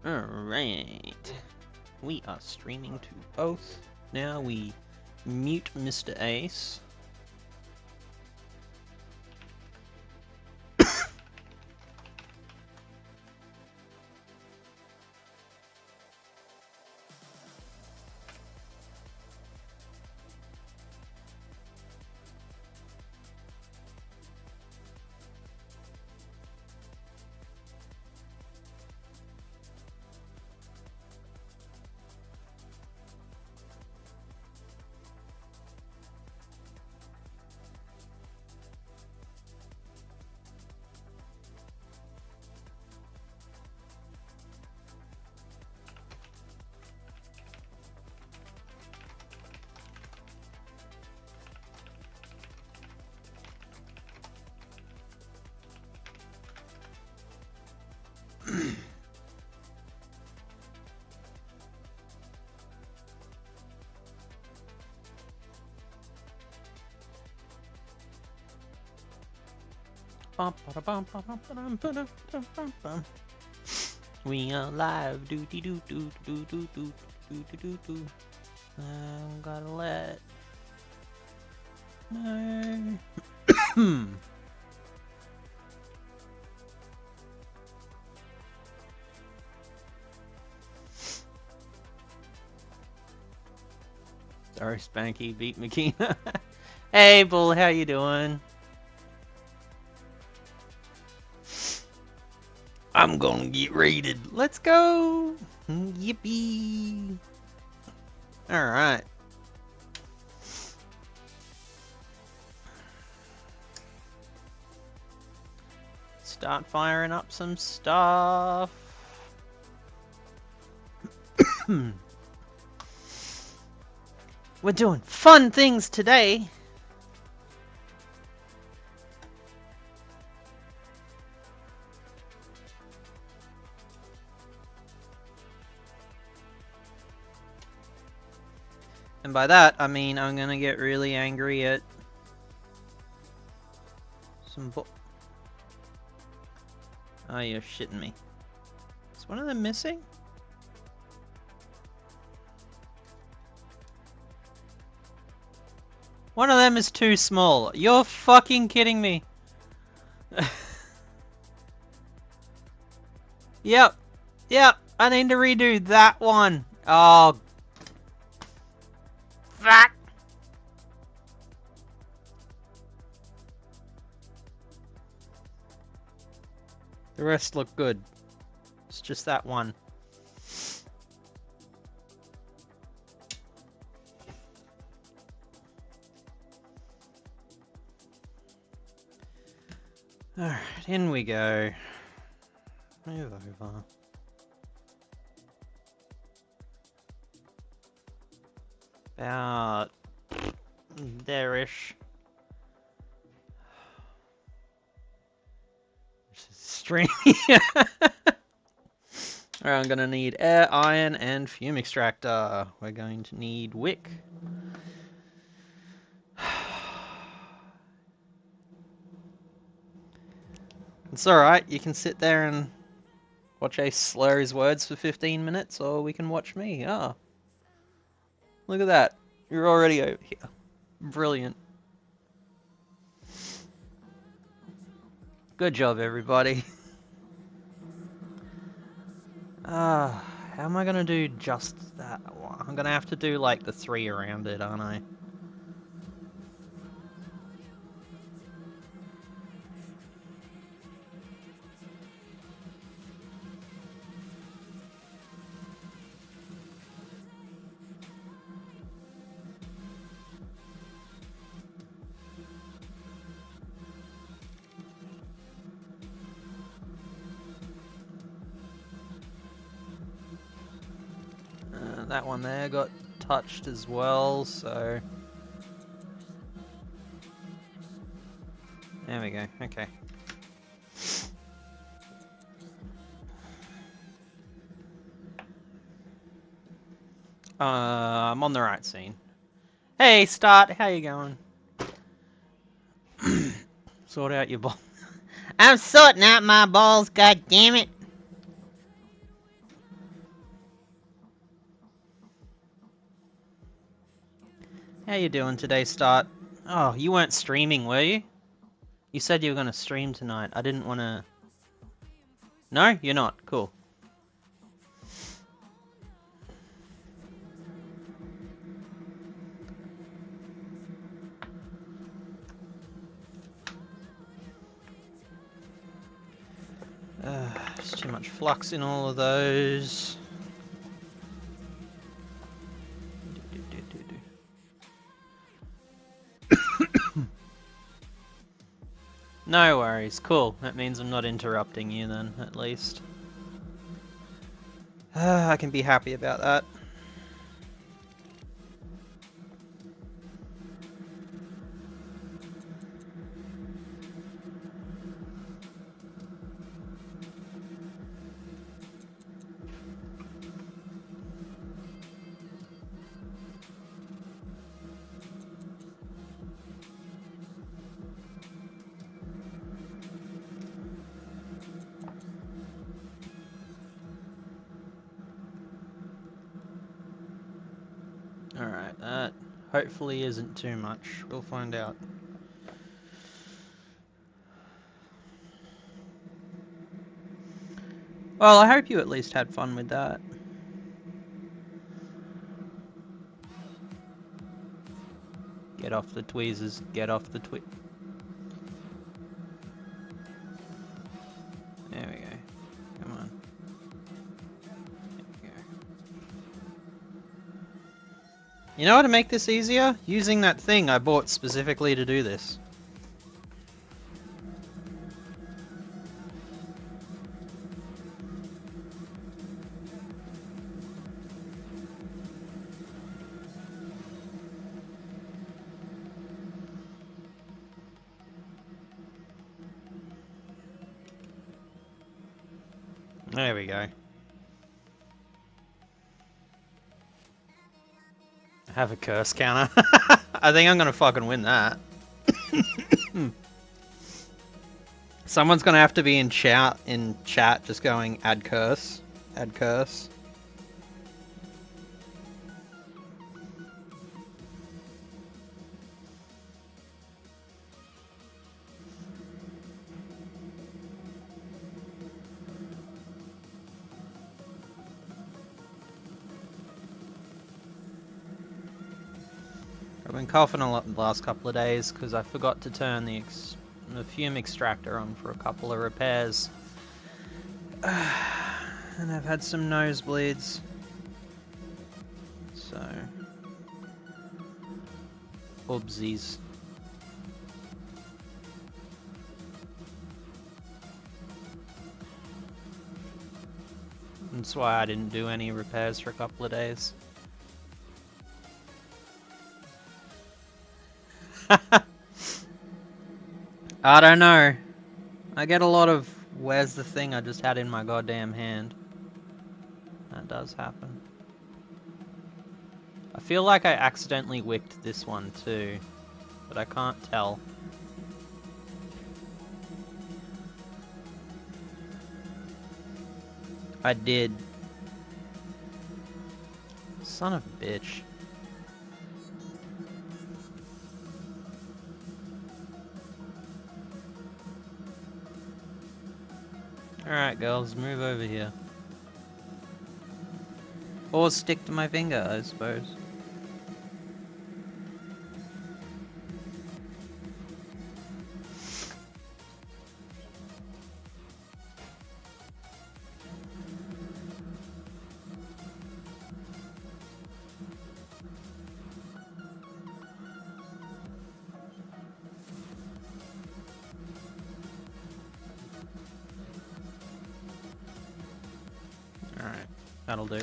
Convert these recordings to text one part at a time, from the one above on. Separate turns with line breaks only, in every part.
Alright. We are streaming to both. Now we mute Mr. Ace. We are live. Do do do do do do do do do do do. I'm gonna let. No. Sorry, Spanky beat Makina. Hey, Bull, how you doing? I'm gonna get raided. Let's go! Yippee! Alright. Start firing up some stuff. We're doing fun things today. And by that, I mean I'm gonna get really angry at some Oh, you're shitting me. Is one of them missing? One of them is too small. You're fucking kidding me. Yep. Yep. I need to redo that one. Oh. Fuck. The rest look good. It's just that one. Alright, in we go. Move over. About there-ish. Stream. Alright, I'm gonna need air, iron, and fume extractor. We're going to need wick. It's alright, you can sit there and watch Ace slur his words for 15 minutes, or we can watch me. Ah. Look at that. You're already over here. Brilliant. Good job, everybody. How am I gonna do just that one? I'm gonna have to do like the 3 around it, aren't I? That one there got touched as well, so... There we go, okay. I'm on the right scene. Hey, Start, how you going? Sort out your balls. I'm sorting out my balls, god damn it! How you doing today, Start? Oh, you weren't streaming, were you? You said you were going to stream tonight. I didn't want to... No? You're not? Cool. There's too much flux in all of those. No worries, cool. That means I'm not interrupting you then, at least. I can be happy about that. Alright, that hopefully isn't too much. We'll find out. Well, I hope you at least had fun with that. Get off the tweezers, get off the There we go. Come on. There we go. You know how to make this easier? Using that thing I bought specifically to do this. There we go. I have a curse counter. I think I'm gonna fucking win that. Someone's gonna have to be in chat just going add curse. Add curse. I've been coughing a lot in the last couple of days because I forgot to turn the fume extractor on for a couple of repairs. And I've had some nosebleeds. So... oopsies. That's why I didn't do any repairs for a couple of days. I don't know. I get a lot of where's the thing I just had in my goddamn hand. That does happen. I feel like I accidentally wicked this one too, but I can't tell. I did. Son of a bitch. Alright girls, move over here. Or stick to my finger, I suppose. Alright, that'll do.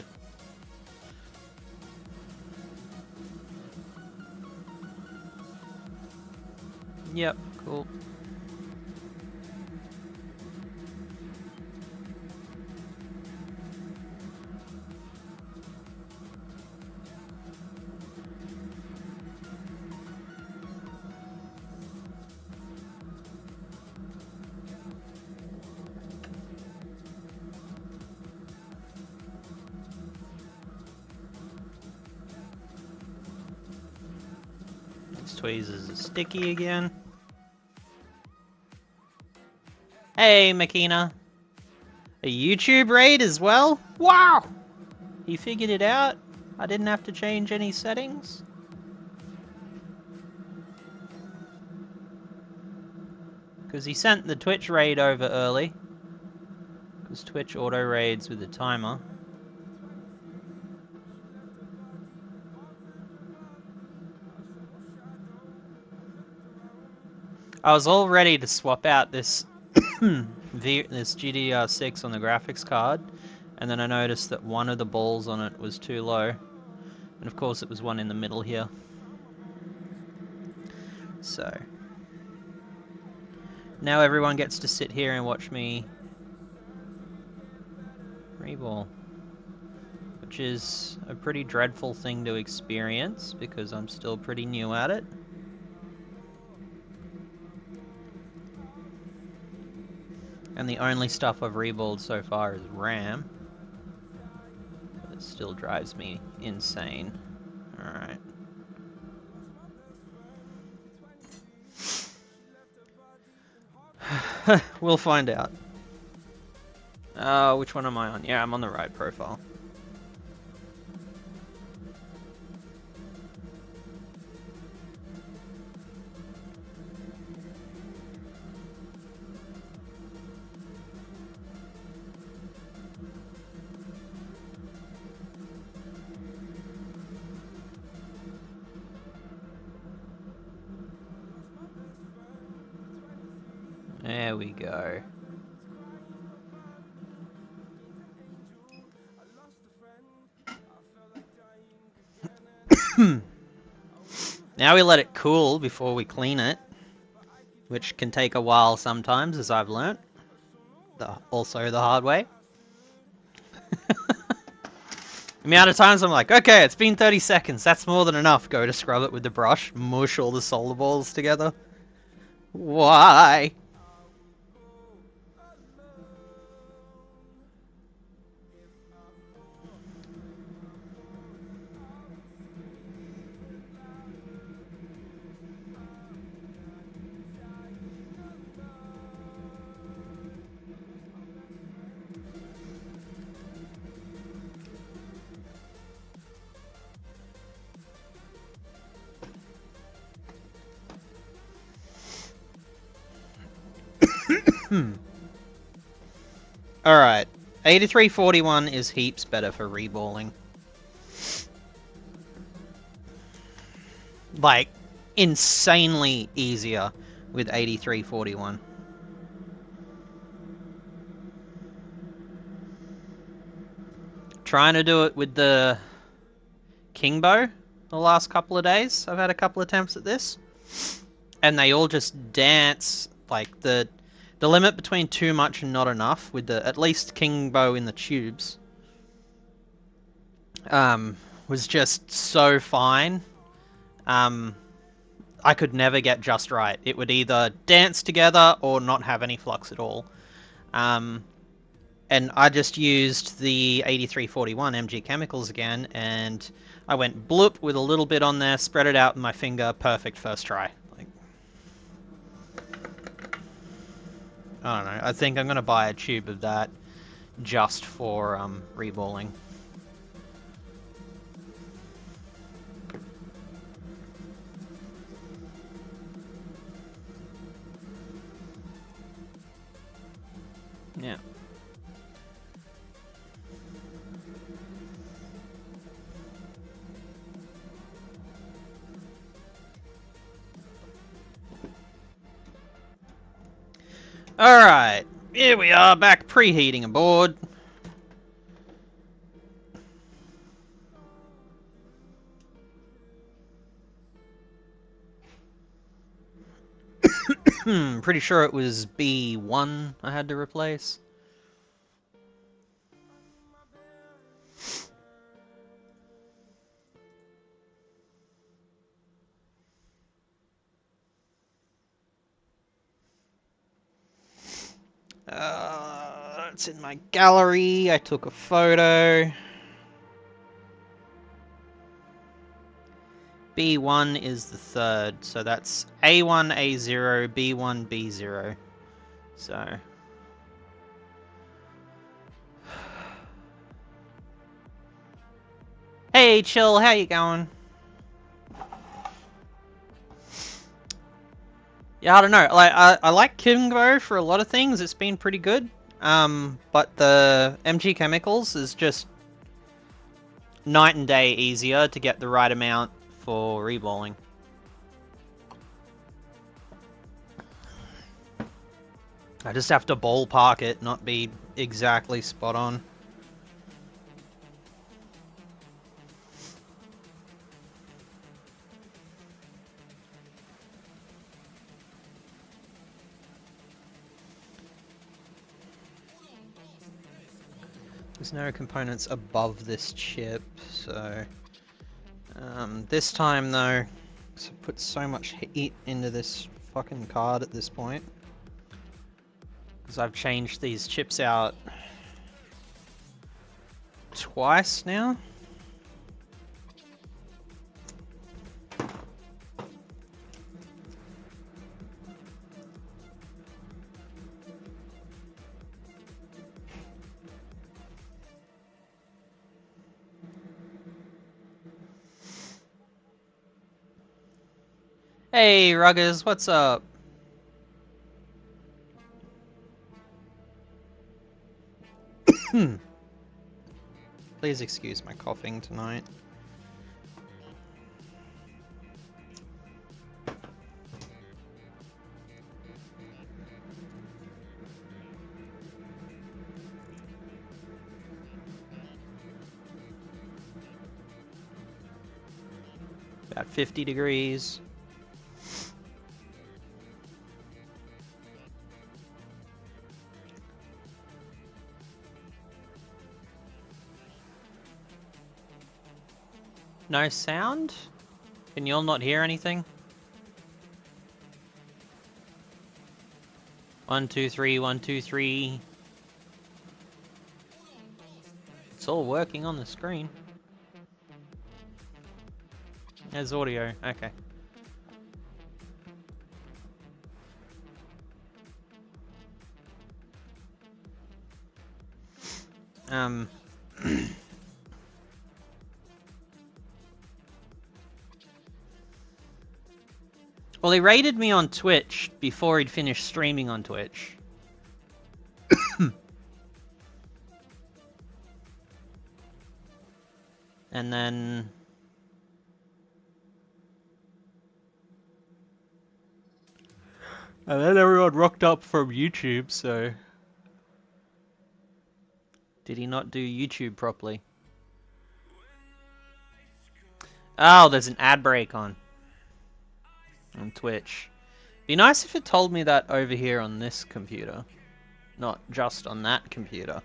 Yep, cool. tweezers are sticky again. Hey, Makina. A YouTube raid as well? Wow! He figured it out. I didn't have to change any settings. Because he sent the Twitch raid over early. Because Twitch auto raids with a timer. I was all ready to swap out this this GDR6 on the graphics card, and then I noticed that one of the balls on it was too low, and of course it was one in the middle here. So now everyone gets to sit here and watch me reball, which is a pretty dreadful thing to experience because I'm still pretty new at it. And the only stuff I've reballed so far is RAM. But it still drives me insane. Alright. We'll find out. Which one am I on? Yeah, I'm on the right profile. There we go. Now we let it cool before we clean it, which can take a while sometimes, as I've learnt. Also the hard way. The amount of times I'm like, okay, it's been 30 seconds, that's more than enough. Go to scrub it with the brush, mush all the solder balls together. Why? Alright, 8341 is heaps better for reballing. Like, insanely easier with 8341. Trying to do it with the Kingbow the last couple of days. I've had a couple attempts at this. And they all just dance, like the limit between too much and not enough with the, at least Kingbow in the tubes, was just so fine. I could never get just right. It would either dance together or not have any flux at all. And I just used the 8341 MG Chemicals again, and I went bloop with a little bit on there, spread it out with my finger, perfect first try. Like, I don't know, I think I'm going to buy a tube of that just for reballing. Yeah. Alright, here we are, back preheating aboard. Pretty sure it was B1 I had to replace. It's in my gallery. I took a photo. B1 is the third, so that's A1, A0, B1, B0. So... Hey, Chill, how you going? Yeah, I don't know. Like, I like Kimbo for a lot of things. It's been pretty good. But the MG Chemicals is just night and day easier to get the right amount for reballing. I just have to ballpark it, not be exactly spot on. There's no components above this chip, so... this time though, because I put so much heat into this fucking card at this point. Because I've changed these chips out twice now. Hey, Ruggers, what's up? Please excuse my coughing tonight. About 50 degrees. No sound? Can you all not hear anything? 1, 2, 3, 1, 2, 3. It's all working on the screen. There's audio, okay. Well, he raided me on Twitch before he'd finished streaming on Twitch. And then... And then everyone rocked up from YouTube, so... Did he not do YouTube properly? Oh, there's an ad break on Twitch. Be nice if it told me that over here on this computer, not just on that computer.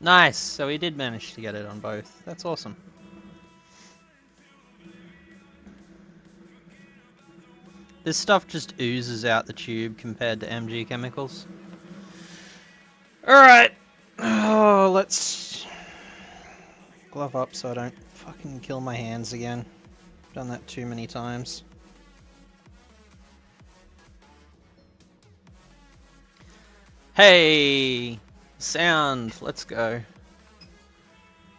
Nice, so he did manage to get it on both. That's awesome. This stuff just oozes out the tube compared to MG Chemicals. Alright! Oh, let's... glove up so I don't fucking kill my hands again. Done that too many times. Hey! Sound, let's go.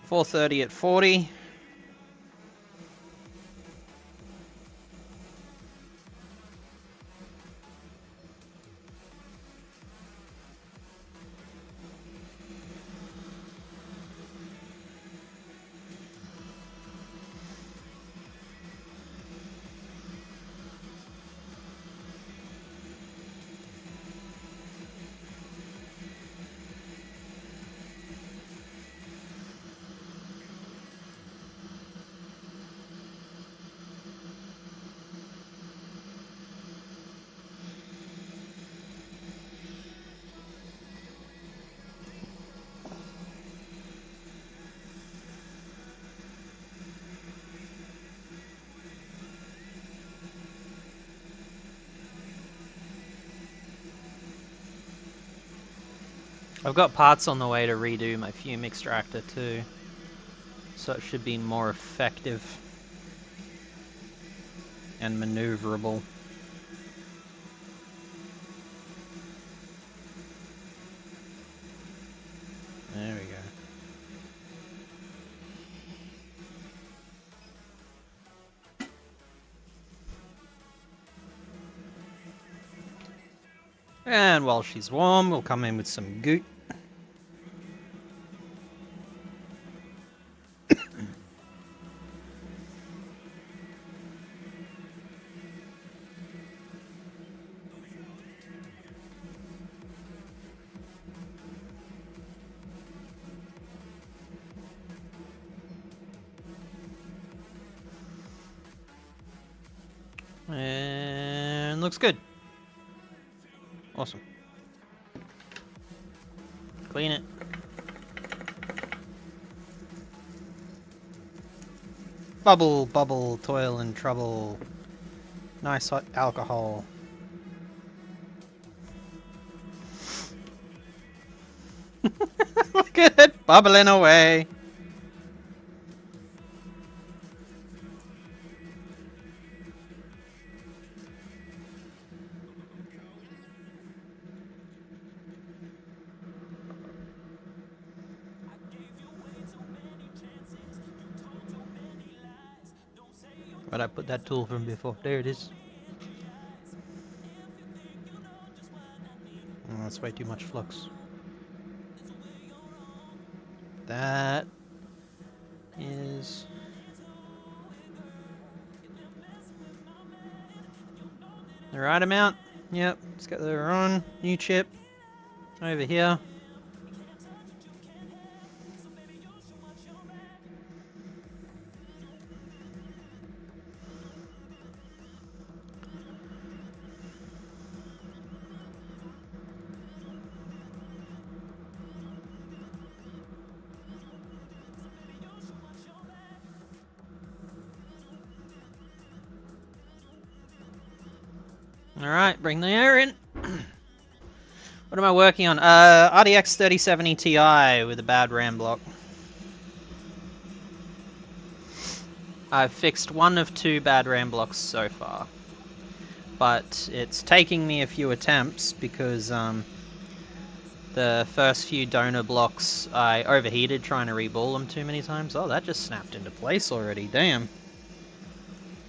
430 at 40. I've got parts on the way to redo my fume extractor too, so it should be more effective and maneuverable. There we go. And while she's warm, we'll come in with some goot. And looks good. Awesome. Clean it. Bubble, bubble, toil and trouble. Nice hot alcohol. Look at it bubbling away. Where'd I put that tool from before? There it is. Oh, that's way too much flux. That is the right amount. Yep, let's get her on. New chip over here. Alright, bring the air in. What am I working on? RDX 3070 Ti with a bad RAM block. I've fixed one of 2 bad RAM blocks so far. But it's taking me a few attempts because the first few donor blocks I overheated trying to reball them too many times. Oh, that just snapped into place already, damn.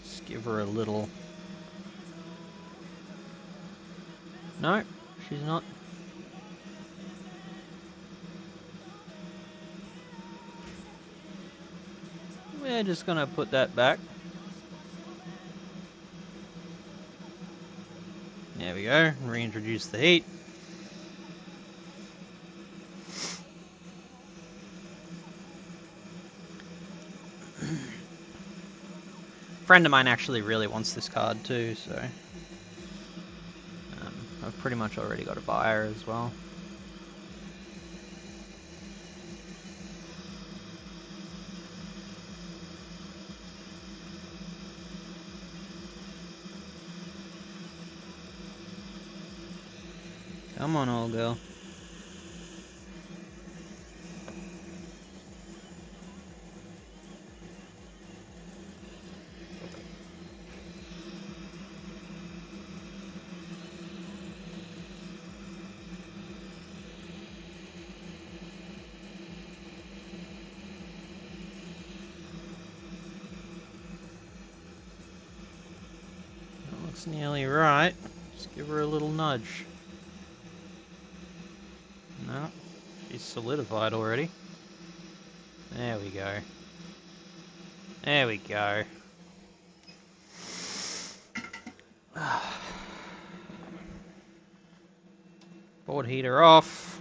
Just give her a little... No, she's not. We're just gonna put that back. There we go, reintroduce the heat. A friend of mine actually really wants this card too, so... I've pretty much already got a buyer as well. Come on, old girl. Looks nearly right. Just give her a little nudge. No, she's solidified already. There we go. There we go. Board heater off.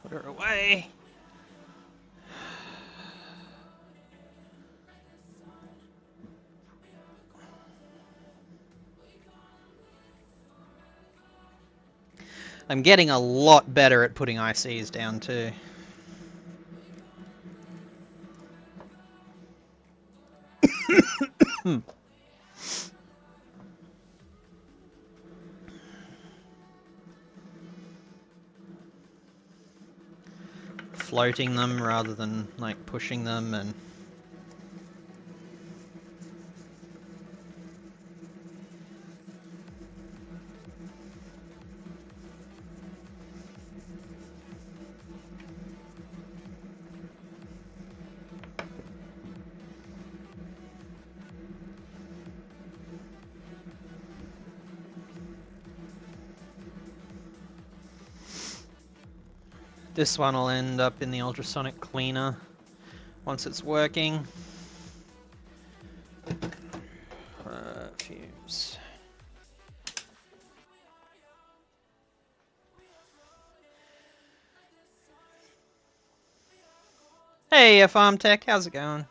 Put her away. I'm getting a lot better at putting ICs down too. floating them rather than like pushing them, and this one will end up in the ultrasonic cleaner once it's working. Fumes. Hey, Farm Tech, how's it going?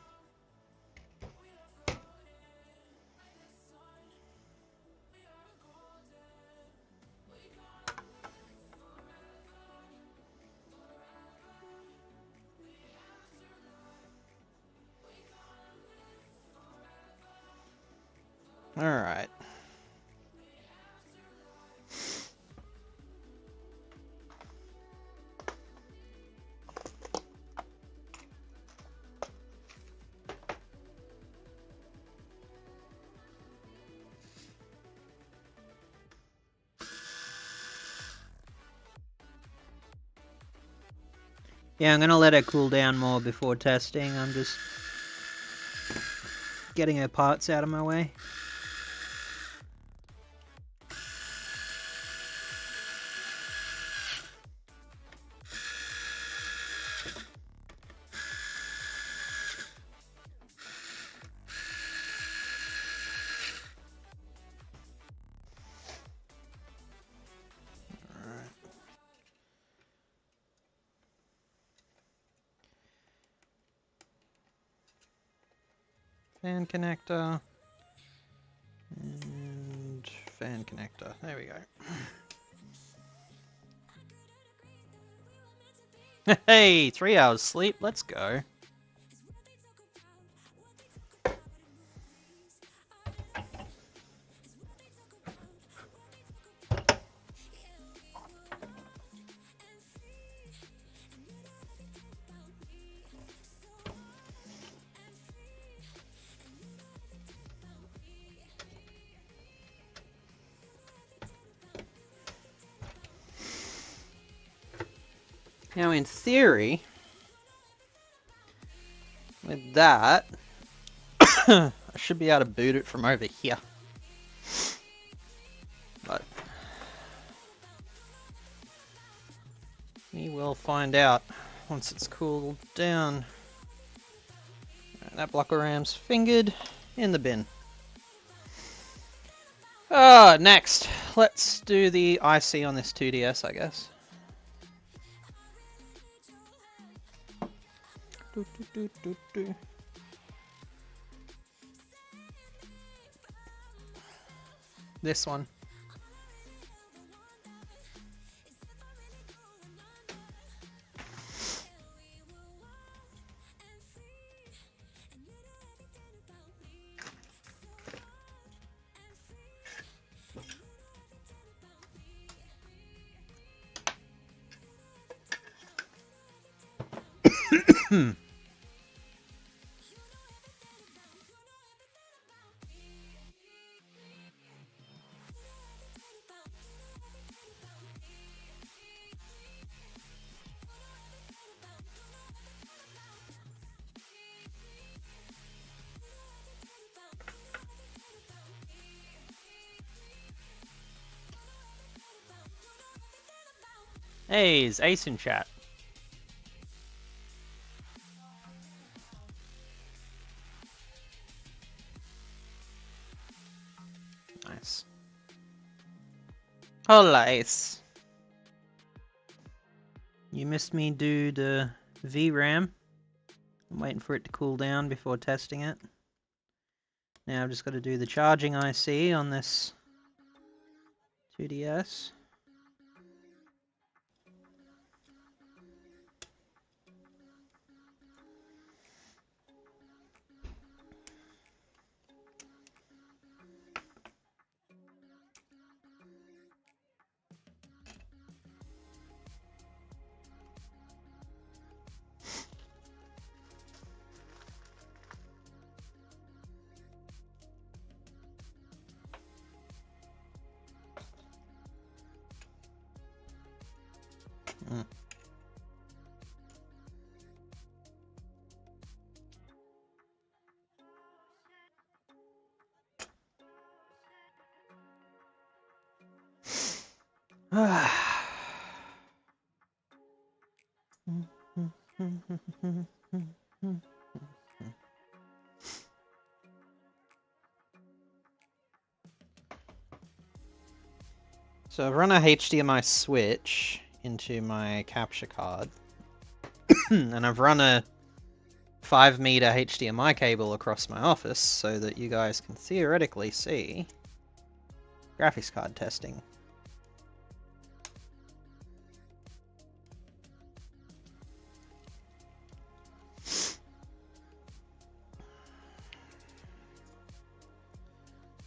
Alright. Yeah, I'm gonna let her cool down more before testing. I'm just getting her parts out of my way. Fan connector. And fan connector. There we go. Hey, 3 hours sleep. Let's go. Now, in theory, with that, I should be able to boot it from over here. But we will find out once it's cooled down. That block of RAM's fingered in the bin. Next, let's do the IC on this 2DS, I guess. This one. Hey, is Ace in chat? Nice. Hola, Ace. You missed me do the VRAM. I'm waiting for it to cool down before testing it. Now I've just got to do the charging IC on this 2DS. Mm. So I've run a HDMI switch into my capture card, and I've run a 5-meter HDMI cable across my office so that you guys can theoretically see graphics card testing.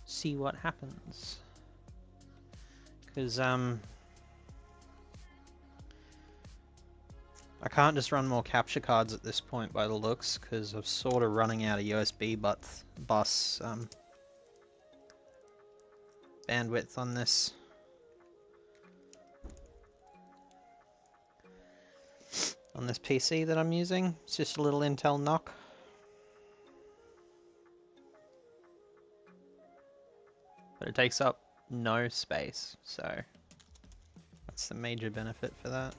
See what happens. Because, I can't just run more capture cards at this point by the looks, because I'm sort of running out of USB bus bandwidth on this. On this PC that I'm using. It's just a little Intel knock. But it takes up no space, so that's the major benefit for that.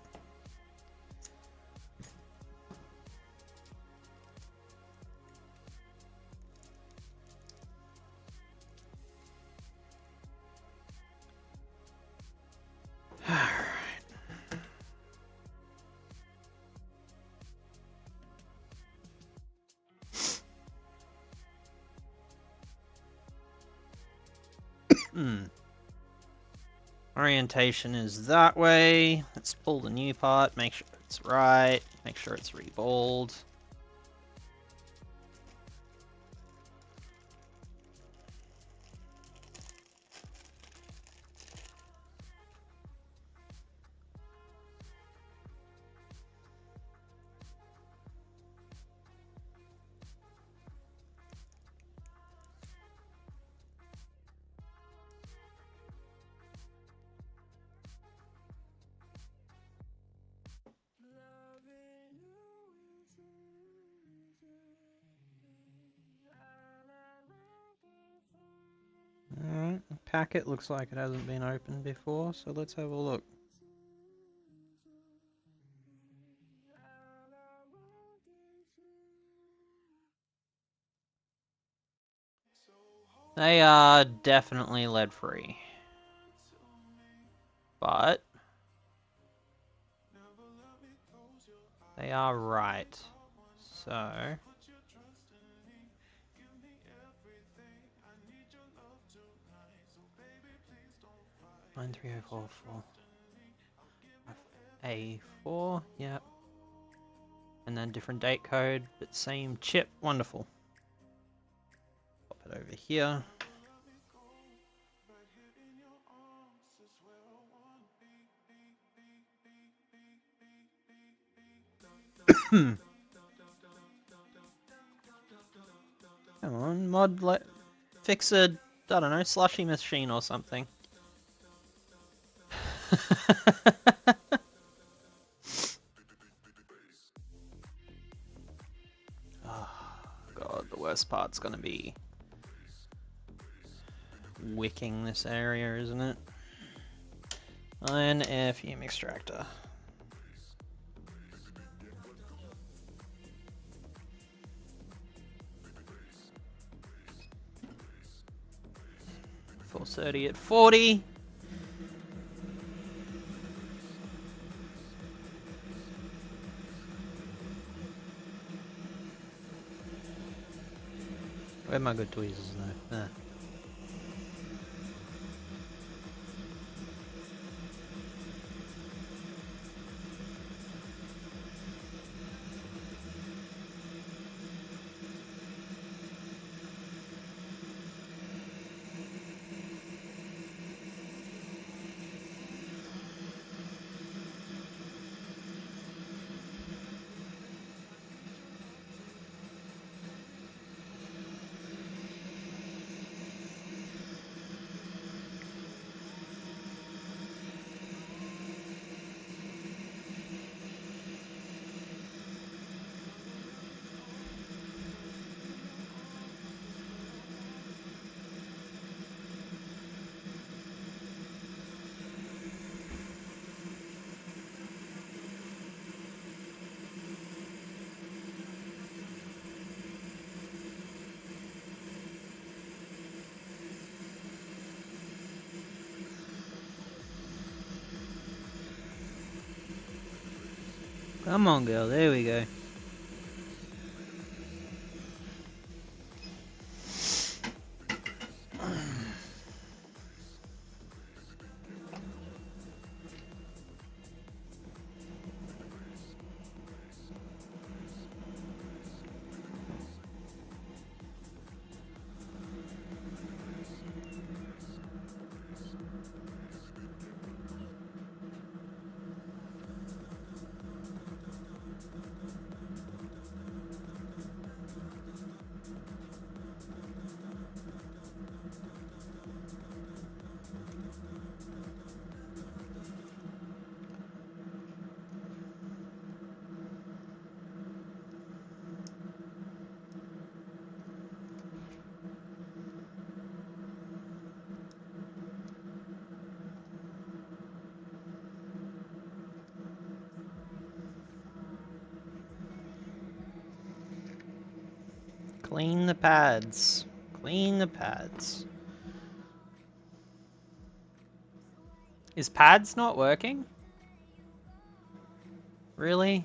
Orientation is that way. Let's pull the new part, make sure it's right, make sure it's reballed. Alright, the packet looks like it hasn't been opened before, so let's have a look. They are definitely lead-free. But they are right. So 93044 A4, yep. And then different date code, but same chip. Wonderful. Pop it over here. Come on, fix a, I don't know, slushy machine or something. Oh, God, the worst part's gonna be wicking this area, isn't it? Iron air fume extractor. .430 at 40. Where are my good tweezers though? Ah. Come on, girl. There we go. Clean the pads. Clean the pads. Is pads not working? Really?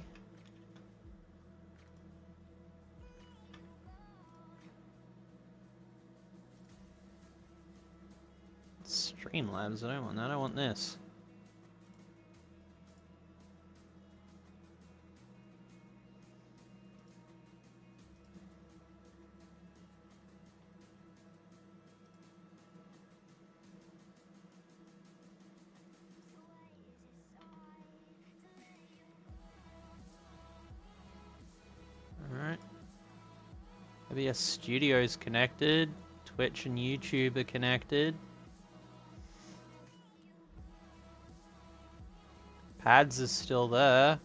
Streamlabs, I don't want that, I want this. Alright. OBS Studio's connected. Twitch and YouTube are connected. Pads is still there.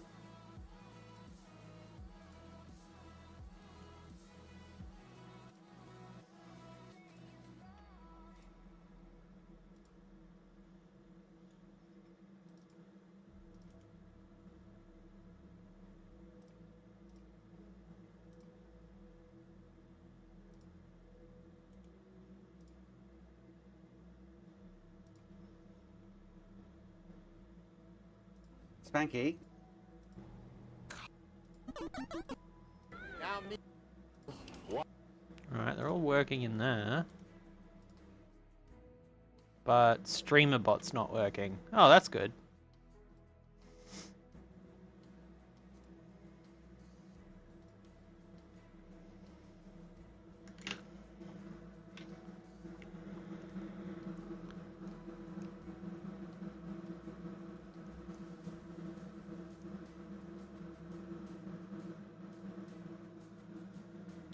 Spanky.
Alright, they're all working in there. But StreamerBot's not working. Oh, that's good.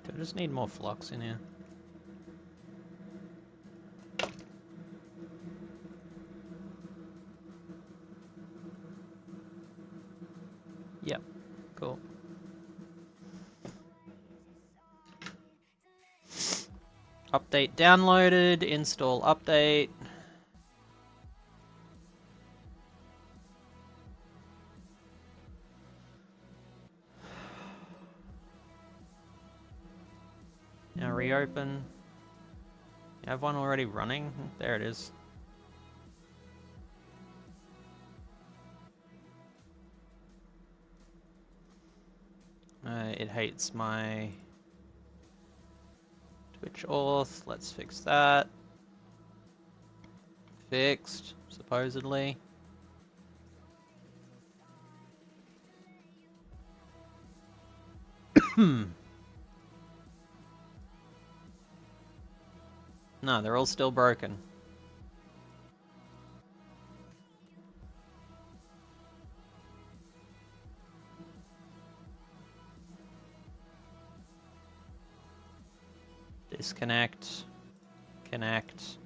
I just need more flux in here. Yep, cool. Update downloaded, install update. Now reopen. You have one already running? There it is. It hates my Twitch auth. Let's fix that. Fixed, supposedly. No, they're all still broken. Disconnect. Connect.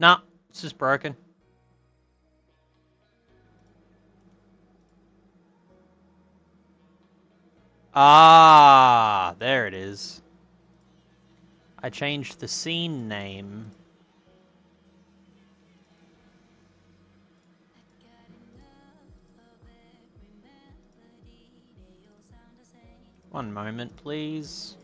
Nah, it's just broken. Ah, there it is. I changed the scene name. One moment, please.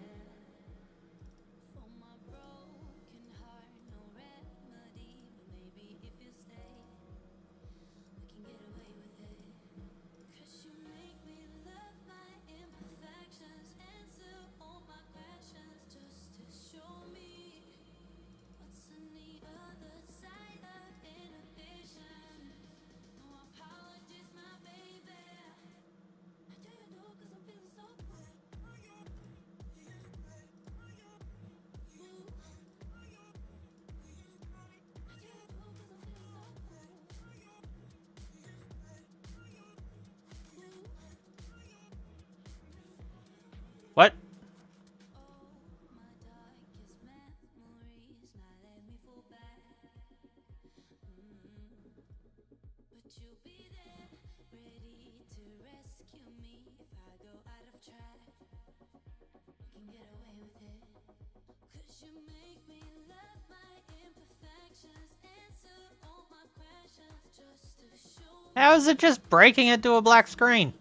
How is it just breaking it to a black screen?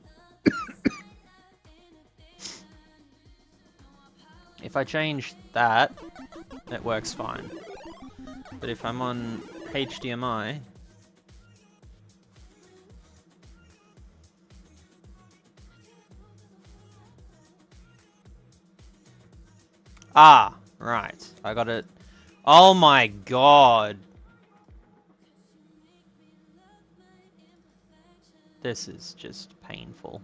If I change that, it works fine. But if I'm on HDMI... Ah, right. I got it. Oh my god. This is just painful.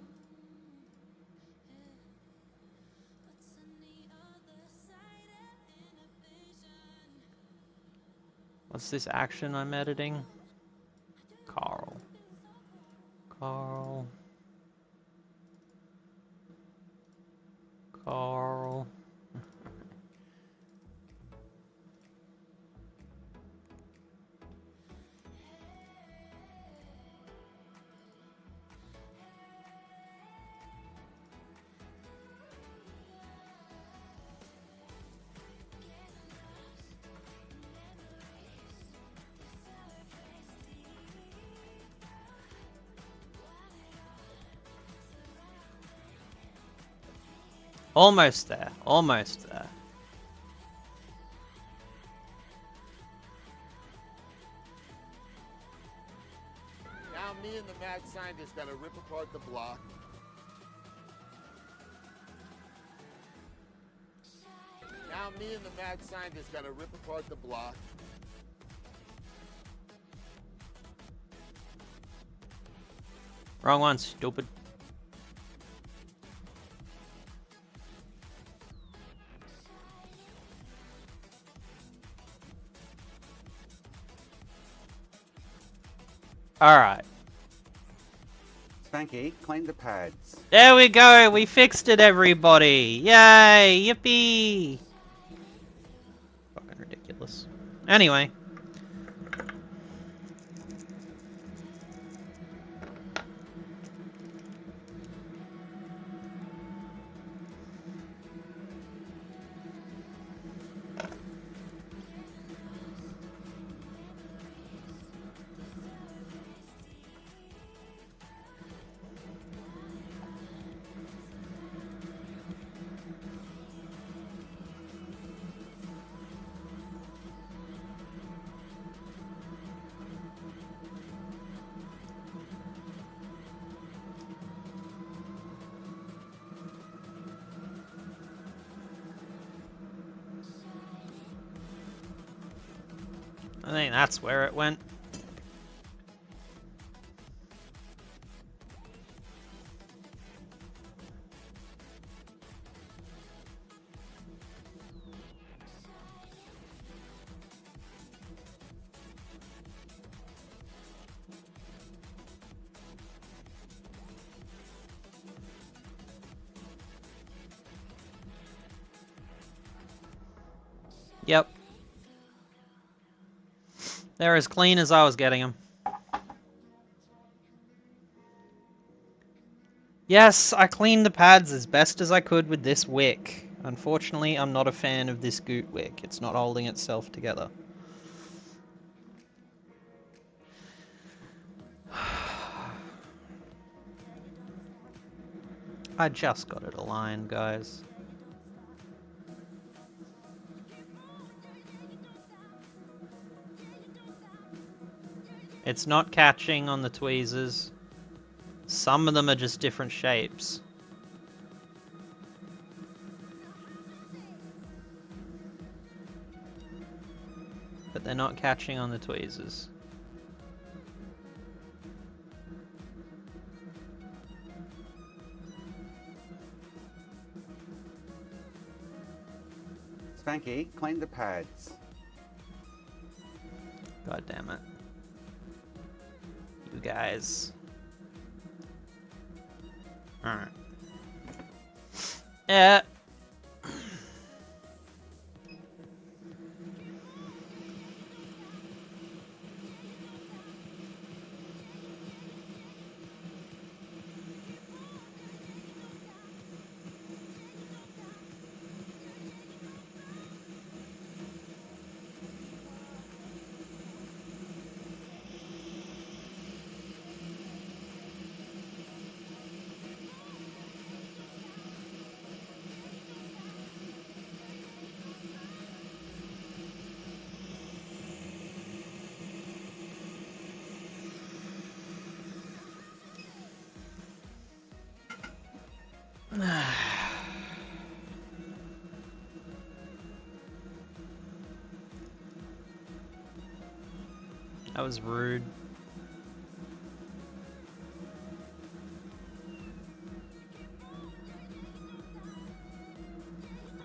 What's this action I'm editing? Carl. Carl. Carl. Almost there. Almost there.
Now me and the mad scientist gotta rip apart the block. Now me and the mad scientist gotta rip apart the block.
Wrong one, stupid. Alright.
Spanky, clean the pads.
There we go! We fixed it, everybody! Yay! Yippee! Fucking ridiculous. Anyway. I think that's where it went. Yep. They're as clean as I was getting them. Yes, I cleaned the pads as best as I could with this wick. Unfortunately, I'm not a fan of this Goot wick. It's not holding itself together. I just got it aligned, guys. It's not catching on the tweezers. Some of them are just different shapes. But they're not catching on the tweezers.
Spanky, clean the pads.
God damn it. You guys. Alright. Yeah. That was rude.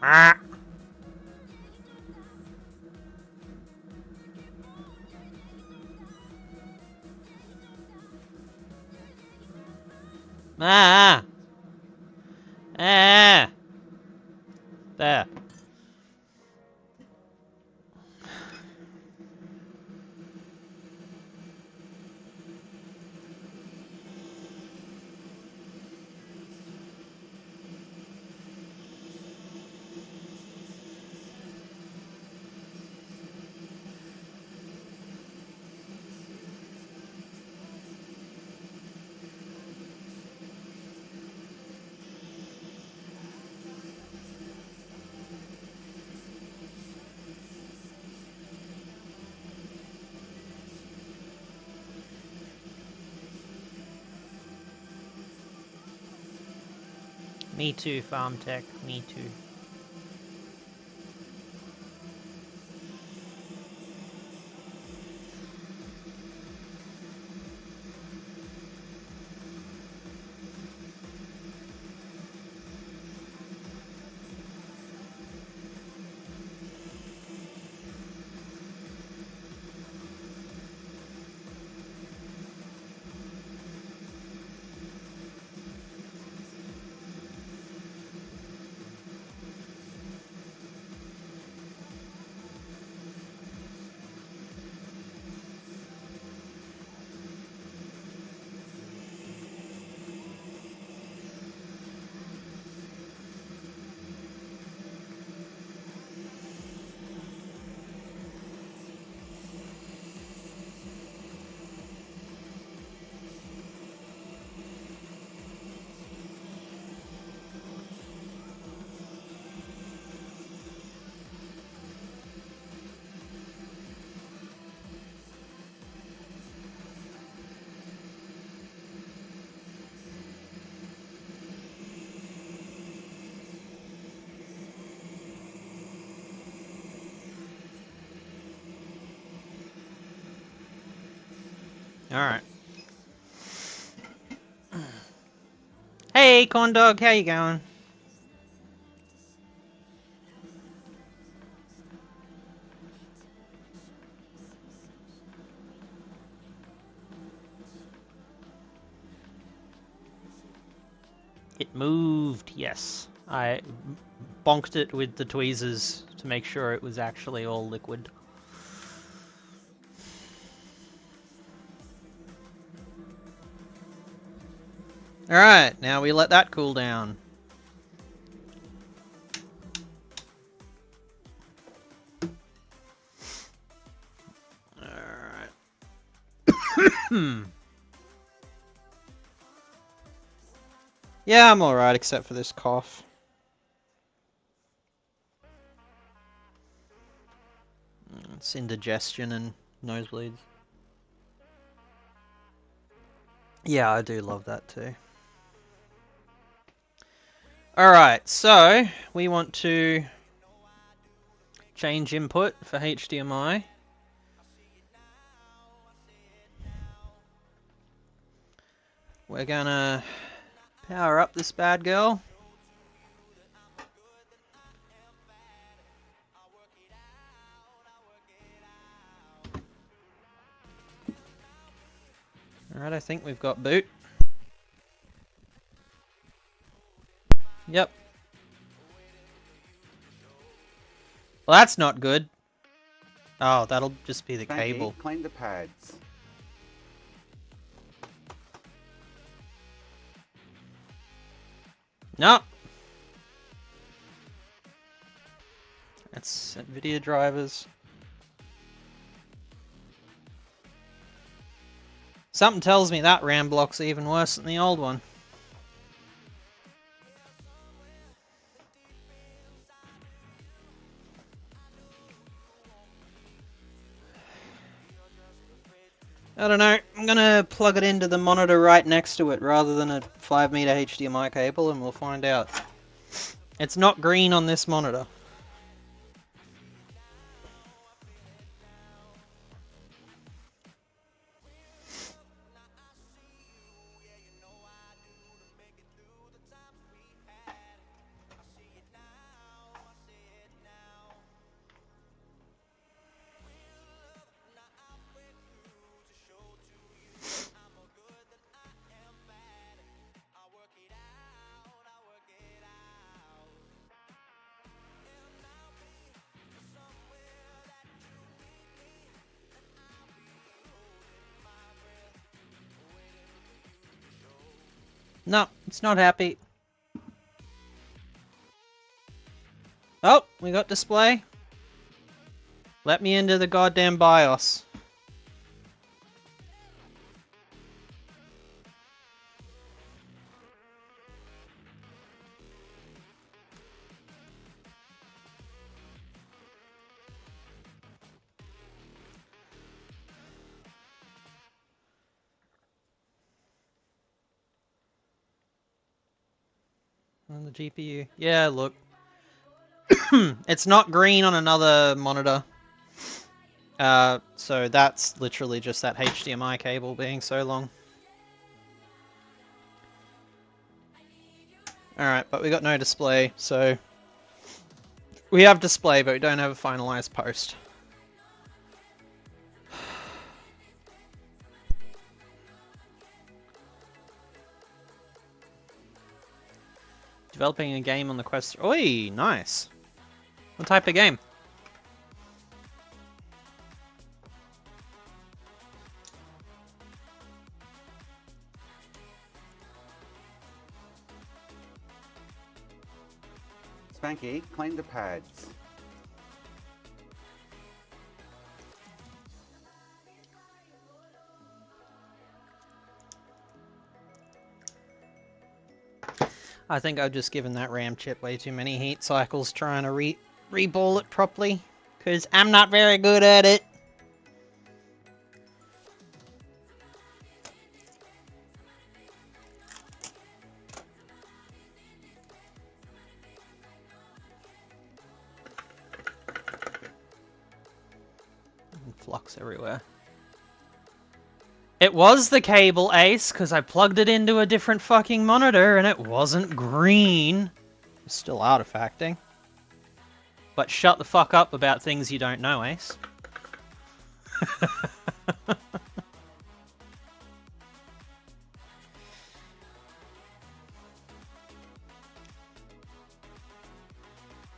Ah! Ah! Ah! There. Me too, Farm Tech. Me too. Alright. Hey, Corn Dog, how you going? It moved, yes. I bonked it with the tweezers to make sure it was actually all liquid. Alright, now we let that cool down. Alright. Yeah, I'm alright except for this cough. It's indigestion and nosebleeds. Yeah, I do love that too. Alright, so we want to change input for HDMI. We're gonna power up this bad girl. Alright, I think we've got boot. Yep. Well, that's not good. Oh, that'll just be the
Spanky,
cable.
clean the pads.
No. That's NVIDIA drivers. Something tells me that RAM block's even worse than the old one. I don't know. I'm gonna plug it into the monitor right next to it rather than a 5-meter HDMI cable, and we'll find out. It's not green on this monitor. No, it's not happy. Oh, we got display. Let me into the goddamn BIOS. On the GPU. Yeah, look. It's not green on another monitor. So that's literally just that HDMI cable being so long. Alright, but we got no display, so... We have display, but we don't have a finalized post. Developing a game on the Quest... Oi, nice. What type of game?
Spanky, clean the pads.
I think I've just given that RAM chip way too many heat cycles trying to re-ball it properly. Because I'm not very good at it. Flux everywhere. It was the cable, Ace, because I plugged it into a different fucking monitor and it wasn't green. It's still artifacting. But shut the fuck up about things you don't know, Ace.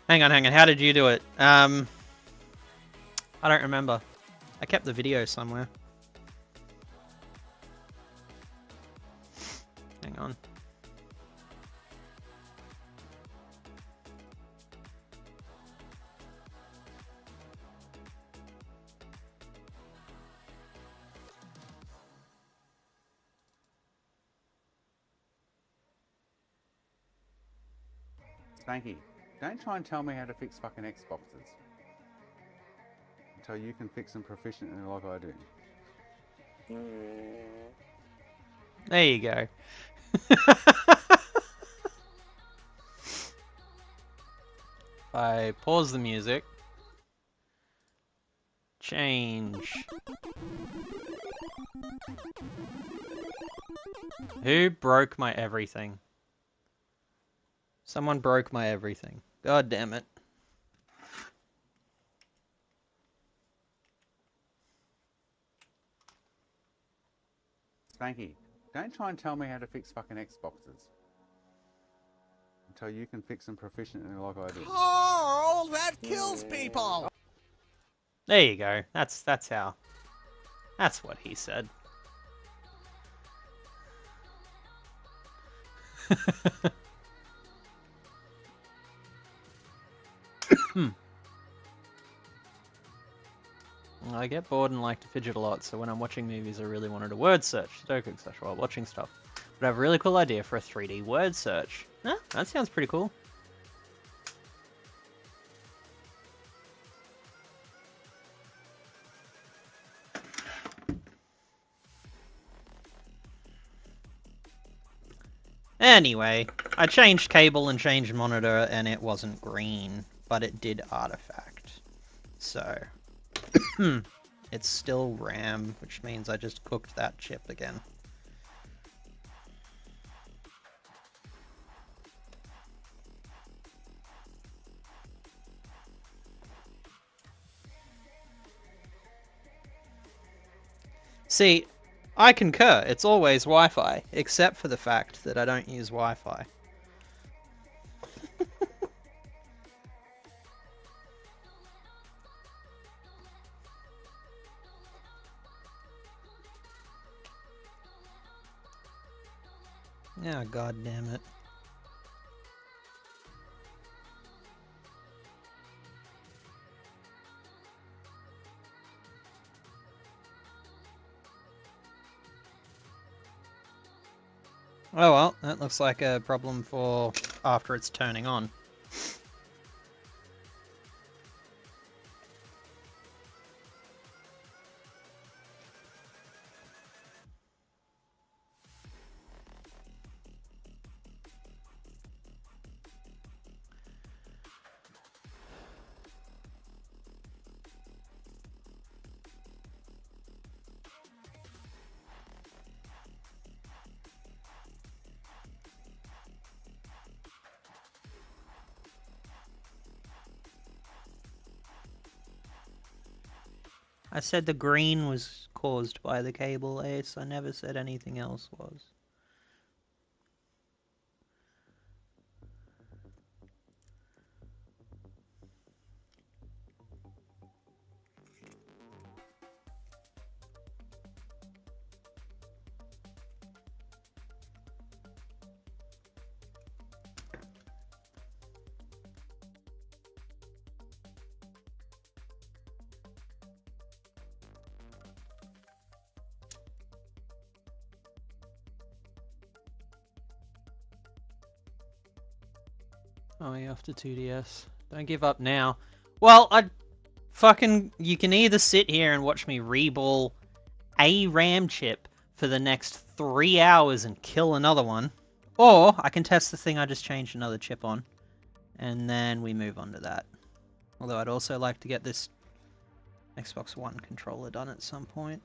Hang on, how did you do it? I don't remember. I kept the video somewhere. Hang on.
Spanky, don't try and tell me how to fix fucking Xboxes. Until you can fix them proficiently like I do.
There you go. I pause the music. Change. Who broke my everything? Someone broke my everything. God damn it.
Spanky, don't try and tell me how to fix fucking Xboxes. Until you can fix them proficiently like I do.
Carl, that kills people!
There you go. That's how. That's what he said. I get bored and like to fidget a lot, so when I'm watching movies I really wanted a word search, Sudoku, etc. while watching stuff. But I have a really cool idea for a 3D word search. Huh? That sounds pretty cool. Anyway, I changed cable and changed monitor and it wasn't green, but it did artifact. So, it's still RAM, which means I just cooked that chip again. See, I concur, it's always Wi-Fi, except for the fact that I don't use Wi-Fi. Oh, god damn it. Oh well, that looks like a problem for after it's turning on. I said the green was caused by the cable, Ace. I never said anything else was. Oh, you're off to 2DS. Don't give up now. Well, you can either sit here and watch me reball a RAM chip for the next 3 hours and kill another one, or I can test the thing I just changed another chip on, and then we move on to that. Although I'd also like to get this Xbox One controller done at some point.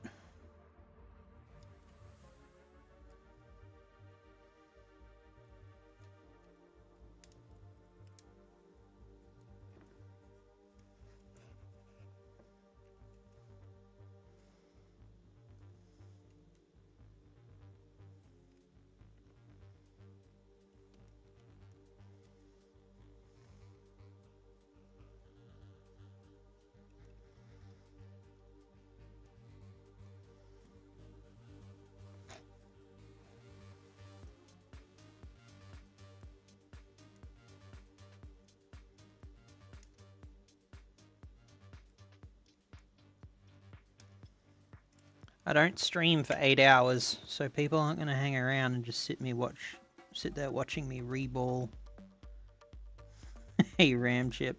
I don't stream for 8 hours, so people aren't going to hang around and just sit there watching me reball a RAM chip.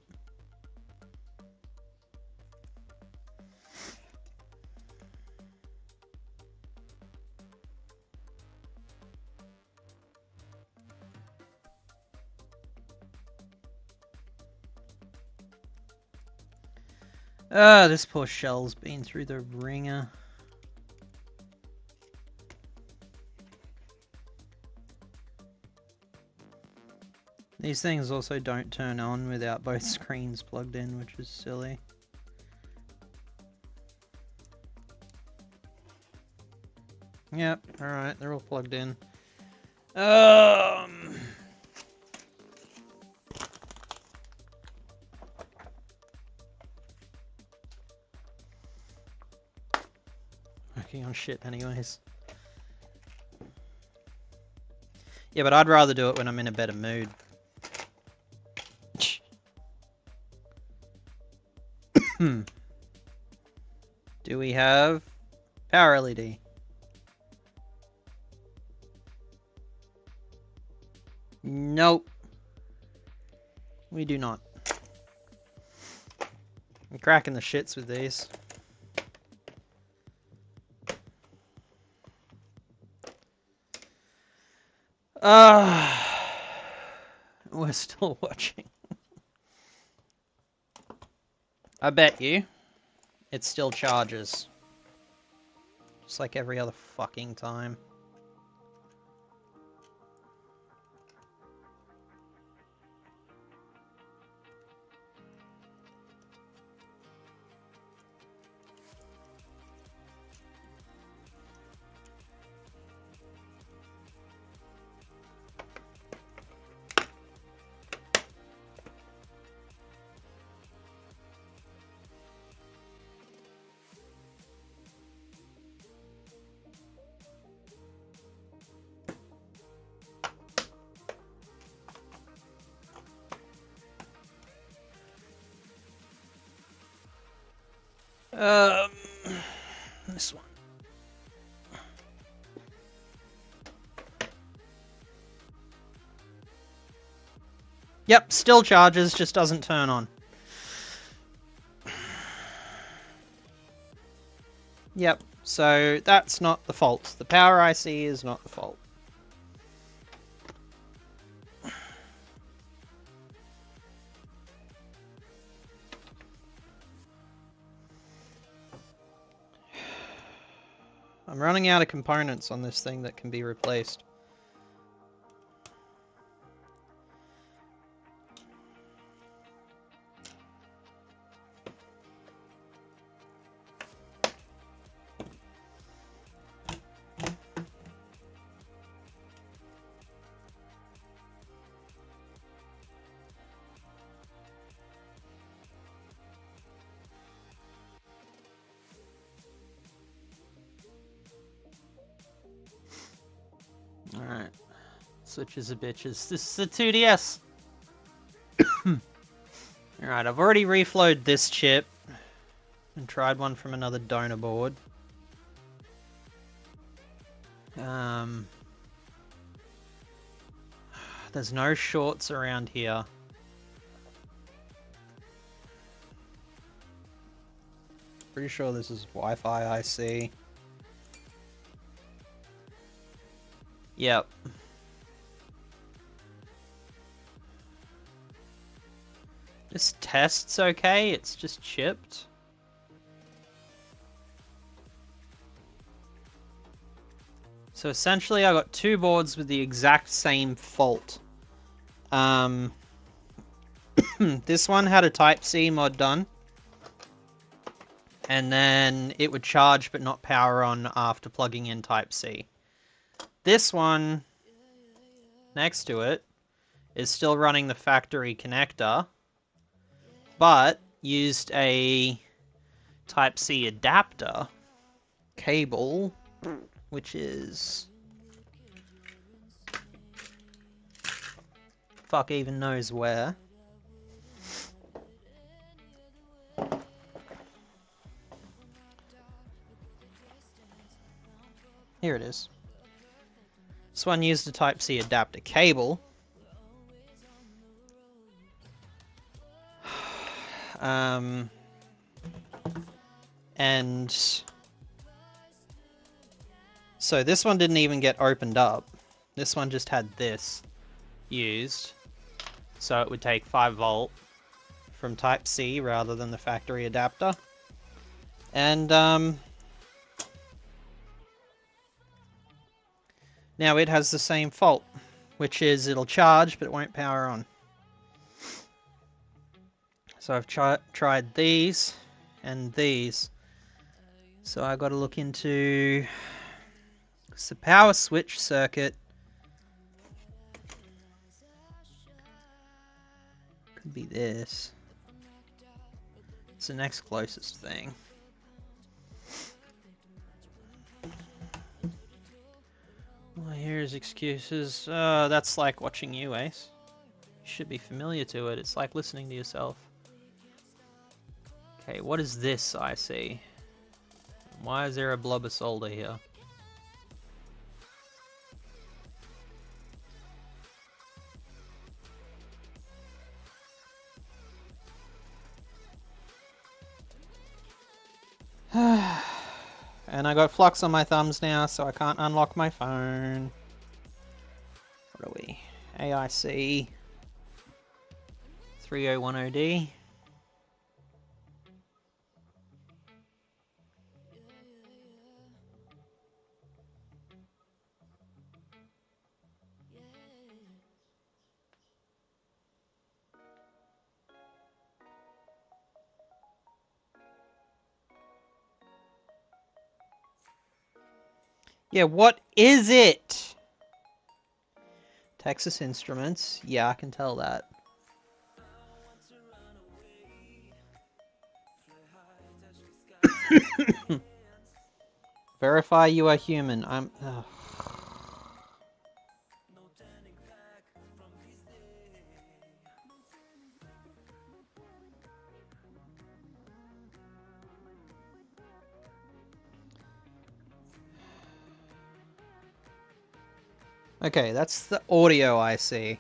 Ah, this poor shell's been through the ringer. These things also don't turn on without both screens plugged in, which is silly. Yep, alright, they're all plugged in. Working on shit anyways. Yeah, but I'd rather do it when I'm in a better mood. Do we have power LED? Nope. We do not. I'm cracking the shits with these. We're still watching. I bet you it still charges. Just like every other fucking time. This one. Yep, still charges, just doesn't turn on. Yep, so that's not the fault. The power IC is not the fault. I'm running out of components on this thing that can be replaced. Alright. Switches are bitches. This is the 2DS! Alright, I've already reflowed this chip. And tried one from another donor board. There's no shorts around here. Pretty sure this is Wi-Fi IC. Yep. This test's okay, it's just chipped. So essentially I got two boards with the exact same fault. This one had a Type-C mod done. And then it would charge but not power on after plugging in Type-C. This one, next to it, is still running the factory connector, but used a Type-C adapter cable, which is... fuck even knows where. Here it is. This one used a Type-C adapter cable. And so this one didn't even get opened up. This one just had this used. So it would take 5 volt from Type-C rather than the factory adapter. And now it has the same fault, which is it'll charge but it won't power on. So I've tried these and these. So I've got to look into the power switch circuit. Could be this. It's the next closest thing. All I hear is excuses. That's like watching you, Ace. You should be familiar to it. It's like listening to yourself. Okay, what is this I see? Why is there a blob of solder here? And I got flux on my thumbs now, so I can't unlock my phone. AIC 3010D. Yeah, what is it? Texas Instruments. Yeah, I can tell that. Verify you are human. I'm... Ugh. Okay, that's the audio I see.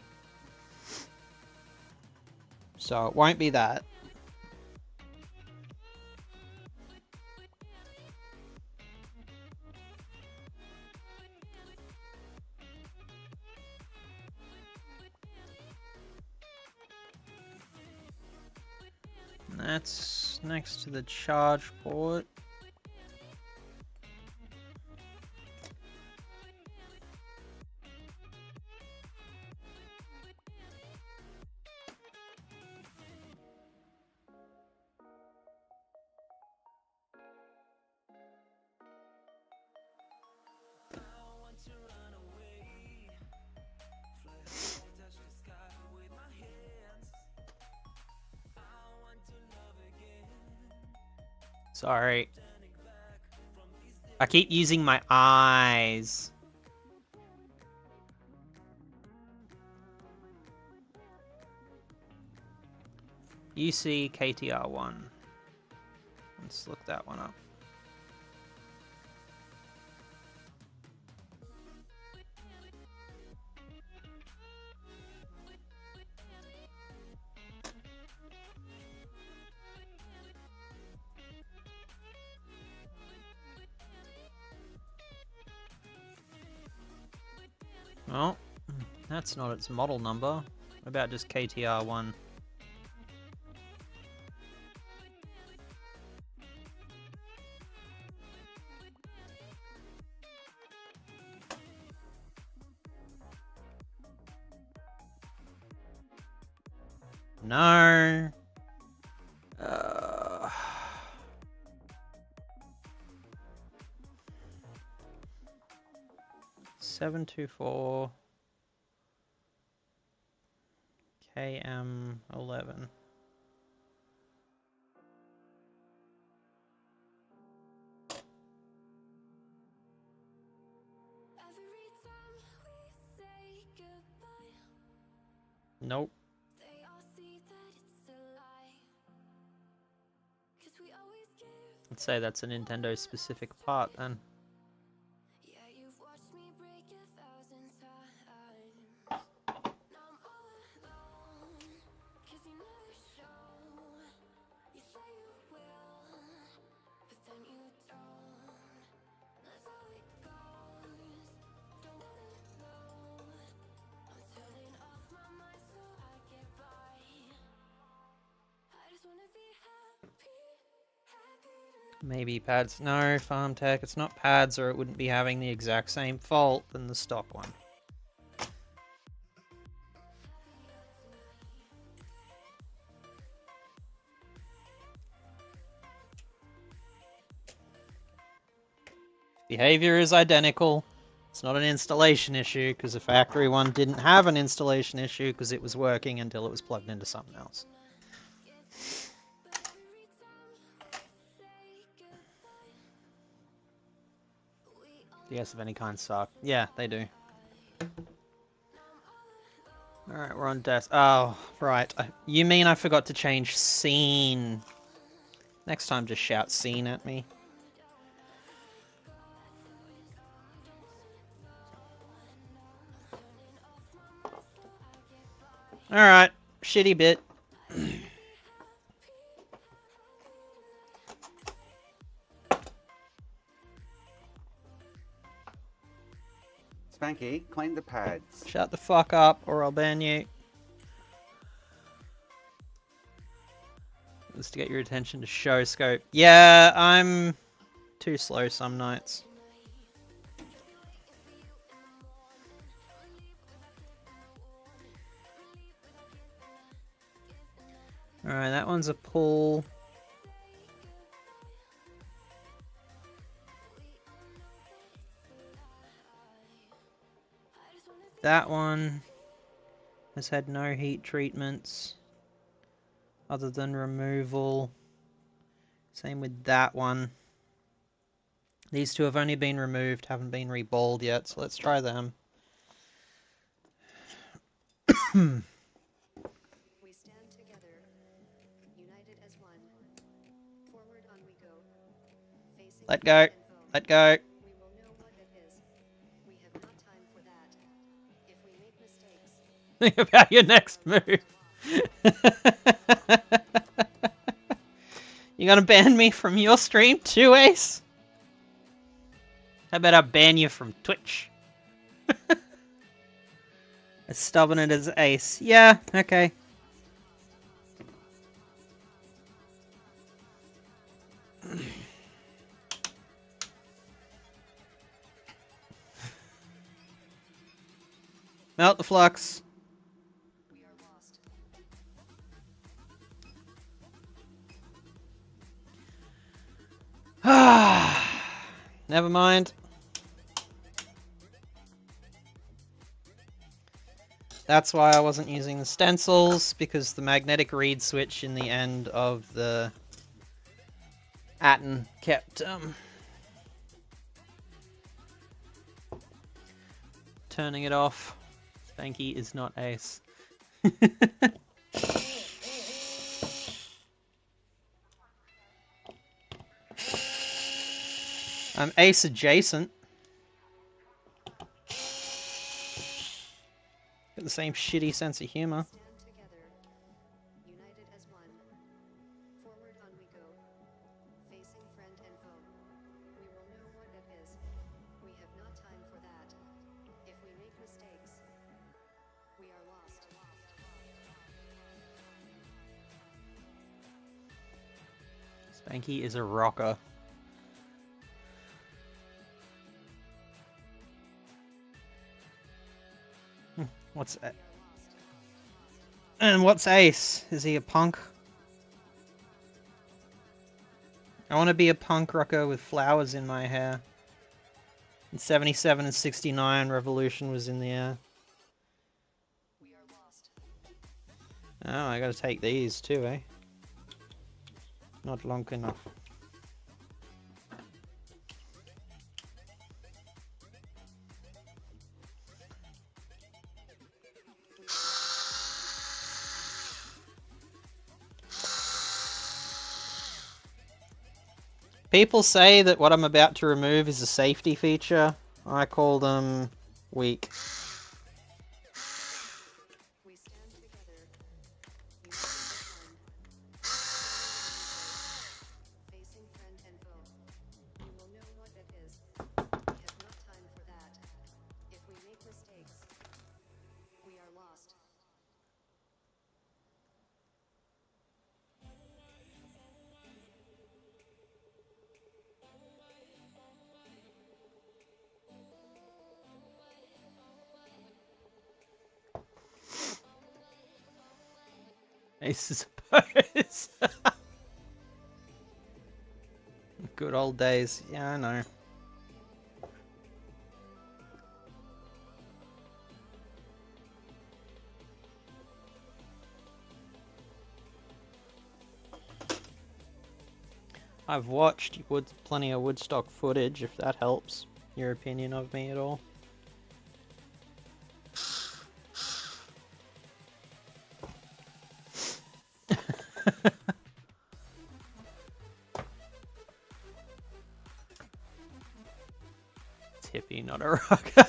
So it won't be that. And that's next to the charge port. Sorry. I keep using my eyes. UC KTR1. Let's look that one up. Well, that's not its model number. What about just KTR1? No. 724 KM11. Nope. Let's say that's a Nintendo specific part then. Maybe pads. No, Farm Tech. It's not pads, or it wouldn't be having the exact same fault than the stock one. Behavior is identical. It's not an installation issue, because the factory one didn't have an installation issue because it was working until it was plugged into something else. DS of any kind suck. Yeah, they do. Alright, we're on desk. Oh, right. You mean I forgot to change scene. Next time just shout scene at me. Alright, shitty bit.
Spanky, clean the pads.
Shut the fuck up or I'll ban you. Just to get your attention to show scope. Yeah, I'm too slow some nights. Alright, that one's a pull. That one has had no heat treatments other than removal. Same with that one. These two have only been removed, haven't been reballed yet, so let's try them.
We stand together, united as one. Forward on we go. Facing
Let go.
and foe.
Let go.
We will know what it is. We have not time for that. If we make mistakes,
Think about your next move. You gonna ban me from your stream too, Ace? How about I ban you from Twitch? As stubborn it as Ace. Yeah, okay. Melt the flux.
we are lost.
Never mind. That's why I wasn't using the stencils, because the magnetic reed switch in the end of the Atten kept turning it off. Spanky is not Ace. I'm Ace adjacent. Got the same shitty sense of humor.
Stand together, united as one. Forward on we go. Facing friend and foe. We will know what it is. We have not time for that. If we make mistakes, we are lost.
Spanky is a rocker. What's that? And what's Ace? Is he a punk? I want to be a punk rocker with flowers in my hair. In 77 and 69, revolution was in the air.
We are lost.
Oh, I gotta take these too, eh? Not long enough. People say that what I'm about to remove is a safety feature. I call them weak.
We stand together, united as one. Facing friend and foe. We will know what it is. We have not time for that. If we make mistakes, we are lost.
Ace suppose. Good old days. Yeah, I know. I've watched plenty of Woodstock footage, if that helps your opinion of me at all. Tippy, not a rocker.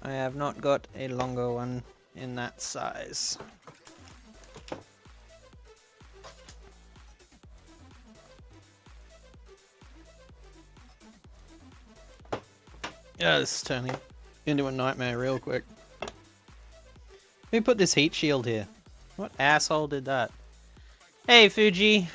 I have not got a longer one in that size. Yeah, this is turning into a nightmare real quick. Who put this heat shield here? What asshole did that? Hey, Fuji.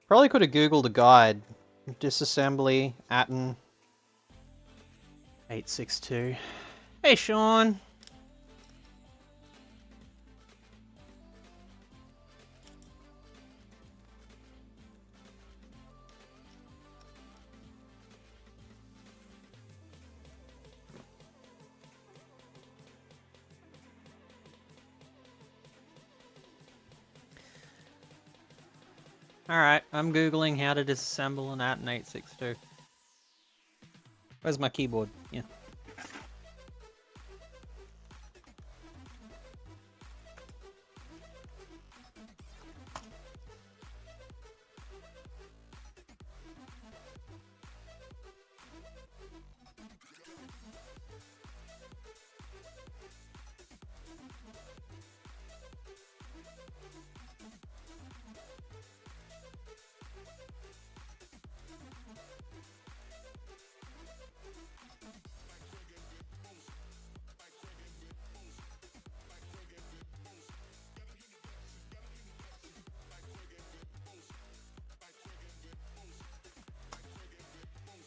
Probably could have googled a guide. Disassembly, Atten 862. Hey, Sean. Alright, I'm googling how to disassemble an Atten 862. Where's my keyboard? Yeah.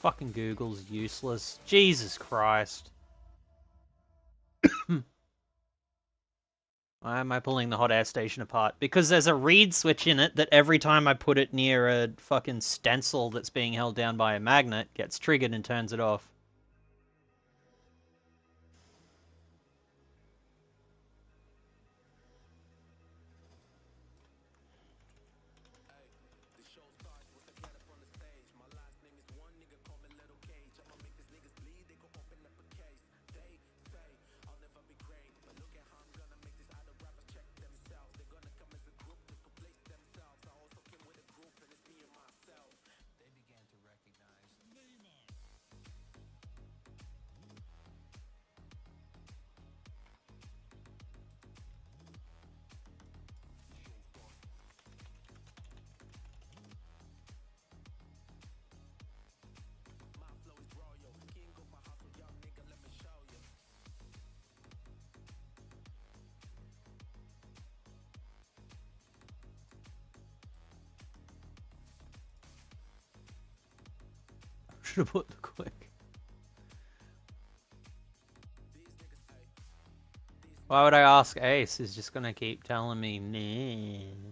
Fucking Google's useless. Jesus Christ. Why am I pulling the hot air station apart? Because there's a reed switch in it that every time I put it near a fucking stencil that's being held down by a magnet, gets triggered and turns it off. Should have put the quick. Why would I ask Ace? He's just gonna keep telling me, nah.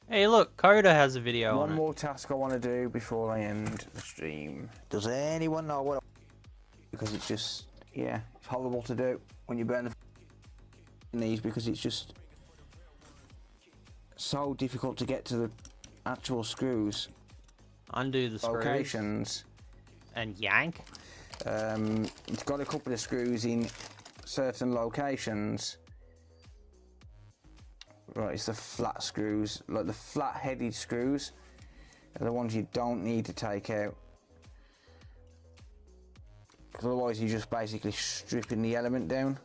Hey, look, Coda has a video
One
on
more task I want to do before I end the stream. Does anyone know what? Because it's just, yeah, it's horrible to do when you burn these because it's just so difficult to get to the actual screws.
Undo the screws.
Locations.
And yank.
It's got a couple of screws in certain locations. Right, it's the flat screws, like the flat-headed screws are the ones you don't need to take out. Because otherwise you're just basically stripping the element down.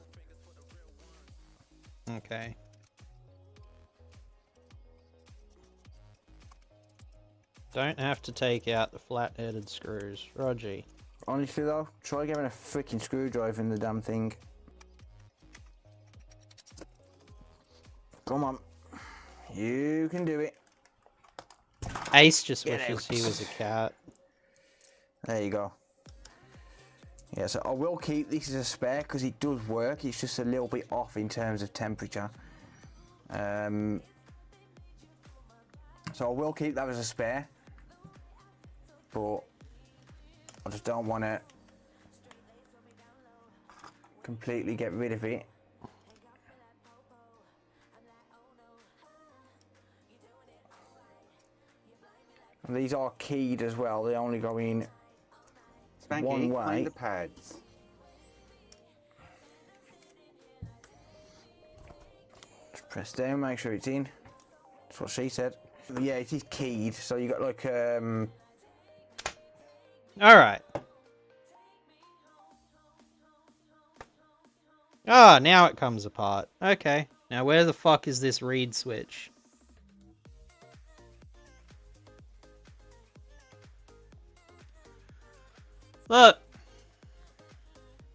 Okay. Don't have to take out the flat-headed screws. Roger.
Honestly though, try getting a freaking screwdriver in the damn thing. Come on. You can do it.
Ace just
Get
wishes
out.
he was a cat.
There you go. Yeah, so I will keep this as a spare because it does work. It's just a little bit off in terms of temperature. So I will keep that as a spare. But I just don't want to completely get rid of it. And these are keyed as well. They only go in
Spanky,
one way.
clean the pads.
Just press down, make sure it's in. That's what she said. Yeah, it is keyed. So you got like
Alright. Ah, now it comes apart. Okay. Now where the fuck is this reed switch? Look!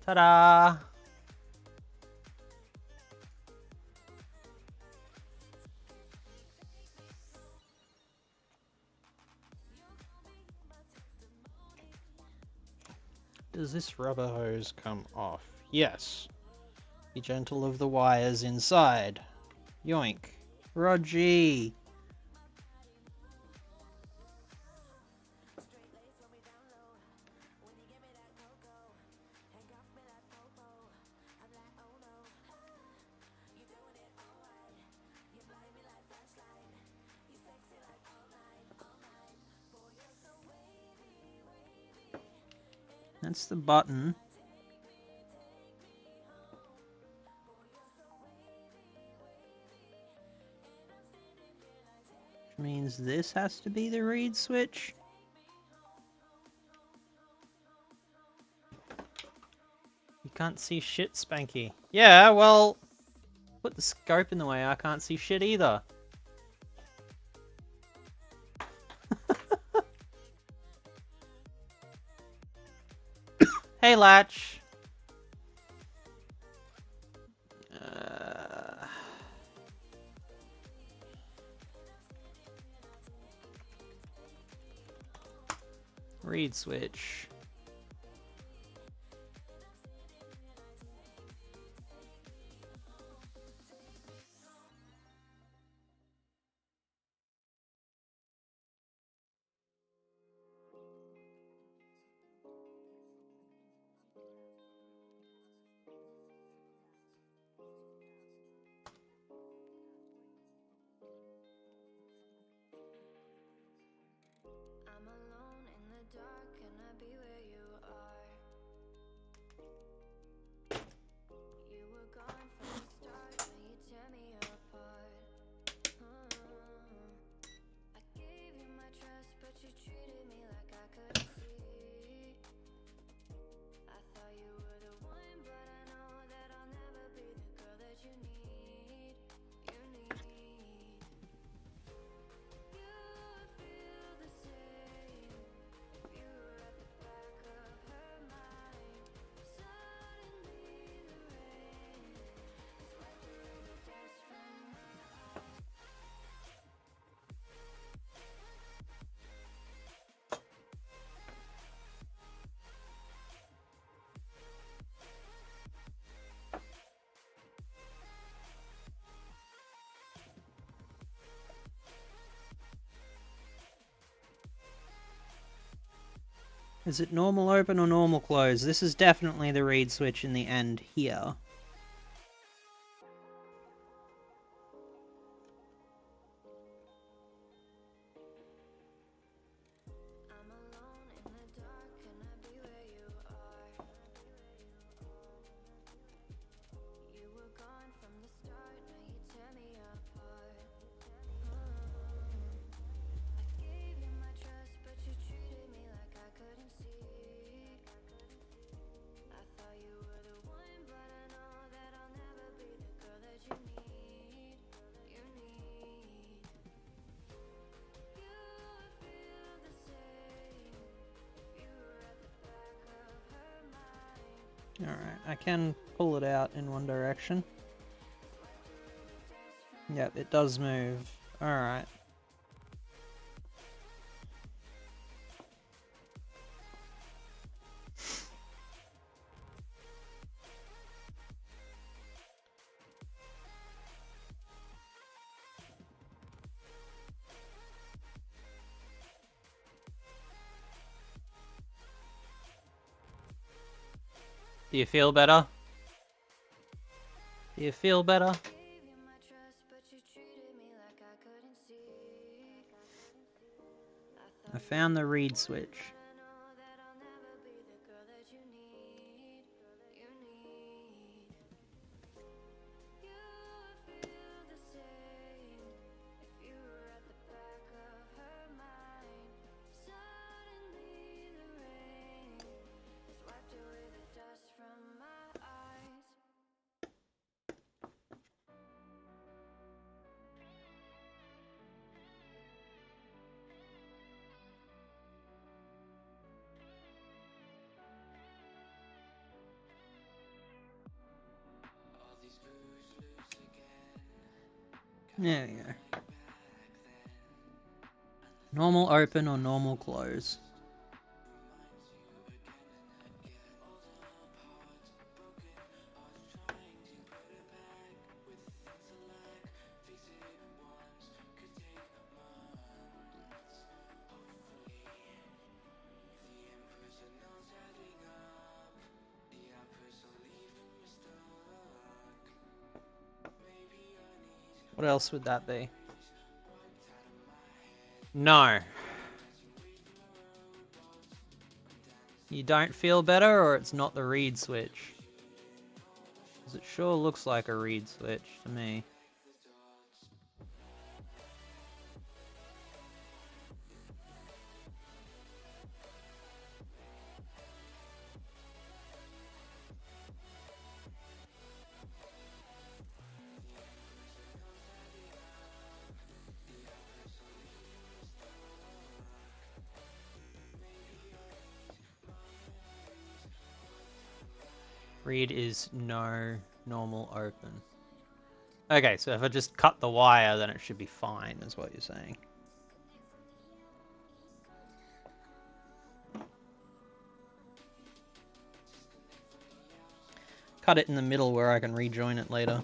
Ta-da! Does this rubber hose come off? Yes. Be gentle of the wires inside. Yoink. Rogie! That's the button. Which means this has to be the reed switch. You can't see shit, Spanky. Yeah, well, put the scope in the way, I can't see shit either. Hey, Latch. Reed switch.
I'm alone in the dark, can I be where you are? You were gone from the start, now you tear me apart. I gave you my trust, but you treated me like I couldn't see. I thought you were the one, but I know that I'll never be the girl that you need. You need. You feel the same. You were at the back of her mind. Suddenly the rain has wiped away the dust from my eyes.
Is it normal open or normal close? This is definitely the reed switch in the end here.
I'm alone in the dark, can I be where you are? You were gone from the start, now you tear me apart. I gave you my trust, but you treated me like I couldn't see. I thought you were the one, but I know
Alright, I can pull it out in one direction. Yep, it does move. Alright. Do you feel better? Do you feel better?
Gave you my trust, but you treated me like I couldn't see.
I found the reed switch.
I know that I'll never be the girl that you need. You need. You feel the same if you were at the back of her mind. Suddenly the rain has wiped away the dust from my eyes.
There we go. Normal open or normal close? What else would that be? No. You don't feel better, or it's not the reed switch? 'Cause it sure looks like a reed switch to me. Reed is no normal open. Okay, so if I just cut the wire, then it should be fine, is what you're saying. Cut it in the middle where I can rejoin it later.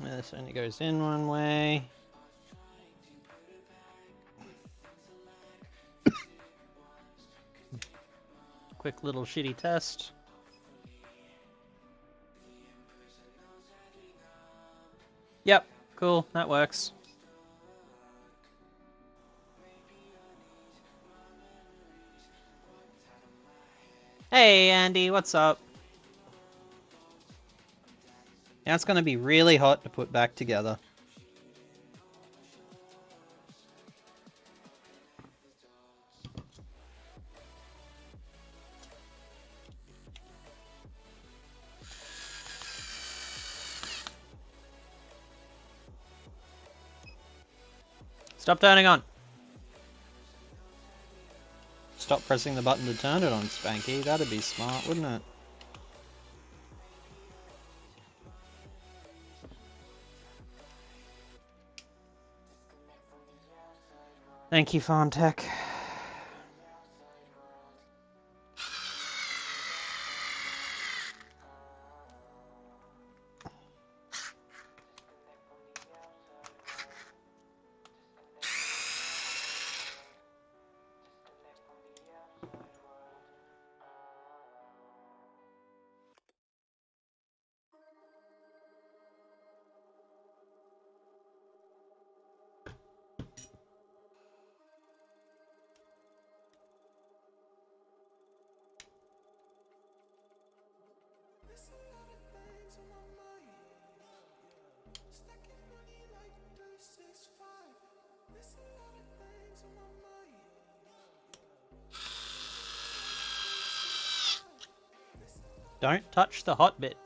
This only goes in one way. Quick little shitty test. Yep, cool, that works. Hey Andy, what's up? Now it's gonna be really hot to put back together. Stop turning on. Stop pressing the button to turn it on, Spanky. That'd be smart, wouldn't it? Thank you, Farm Tech. Don't touch the hot bit.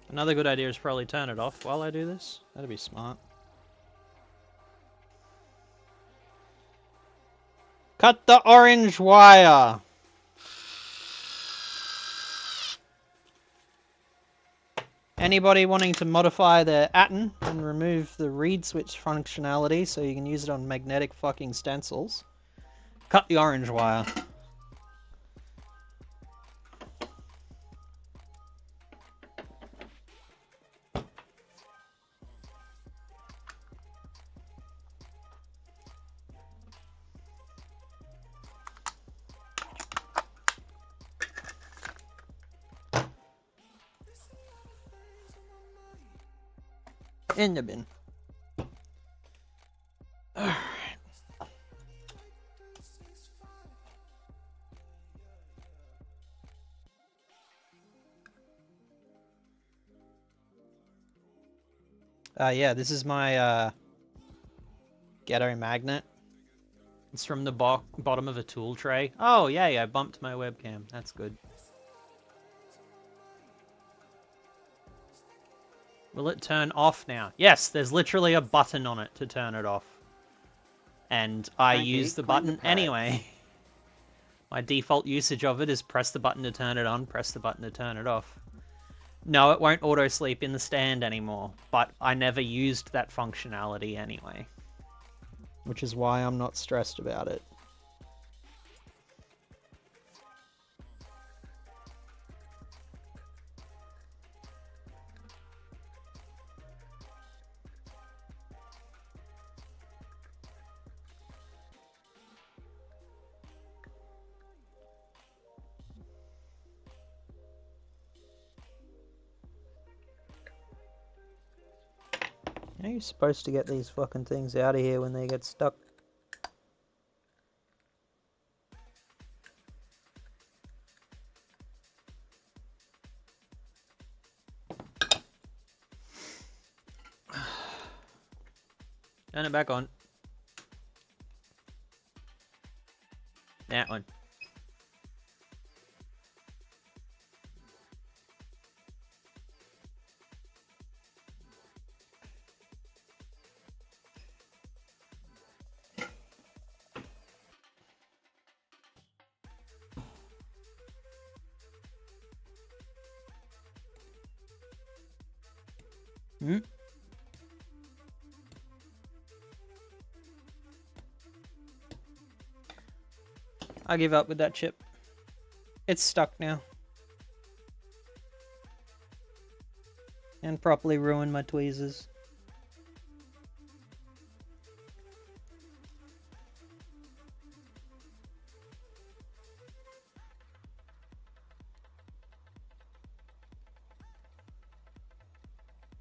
Another good idea is probably turn it off while I do this. That'd be smart. Cut the orange wire! Anybody wanting to modify their Atten and remove the read switch functionality so you can use it on magnetic fucking stencils, cut the orange wire. In the bin. Alright. Yeah, this is my ghetto magnet. It's from the bottom of a tool tray. Oh, yay, I bumped my webcam. That's good. Will it turn off now? Yes, there's literally a button on it to turn it off. And I use the button anyway. My default usage of it is press the button to turn it on, press the button to turn it off. No, it won't auto-sleep in the stand anymore, but I never used that functionality anyway. Which is why I'm not stressed about it. How are you supposed to get these fucking things out of here when they get stuck? Turn it back on. That one. Hmm? I give up with that chip. It's stuck now. And properly ruined my tweezers.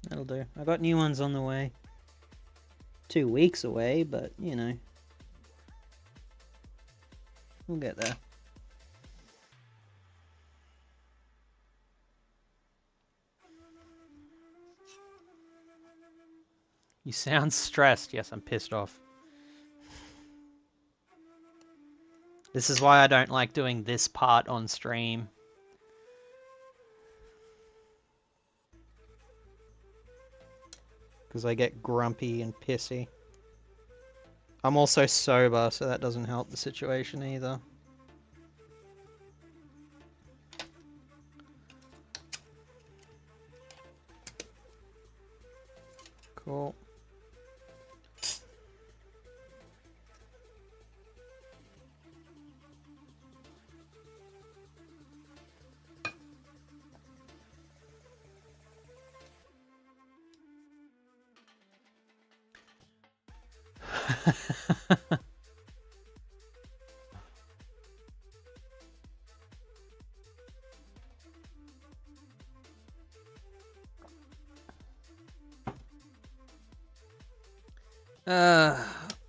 That'll do. I got new ones on the way. 2 weeks away, but you know. We'll get there. You sound stressed. Yes, I'm pissed off. This is why I don't like doing this part on stream. Because I get grumpy and pissy. I'm also sober, so that doesn't help the situation either. Cool.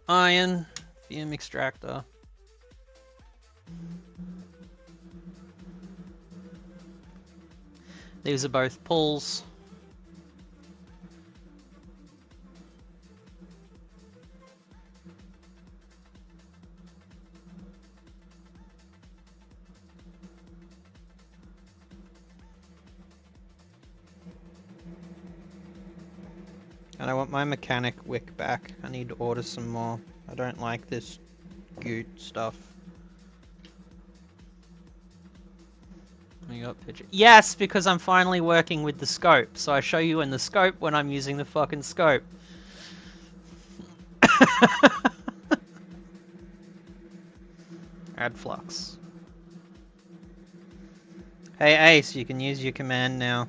Iron, fume extractor. These are both pulls. And I want my mechanic wick back. I need to order some more. I don't like this goot stuff. You got picture. Yes, because I'm finally working with the scope. So I show you in the scope when I'm using the fucking scope. Add flux. Hey Ace, you can use your command now.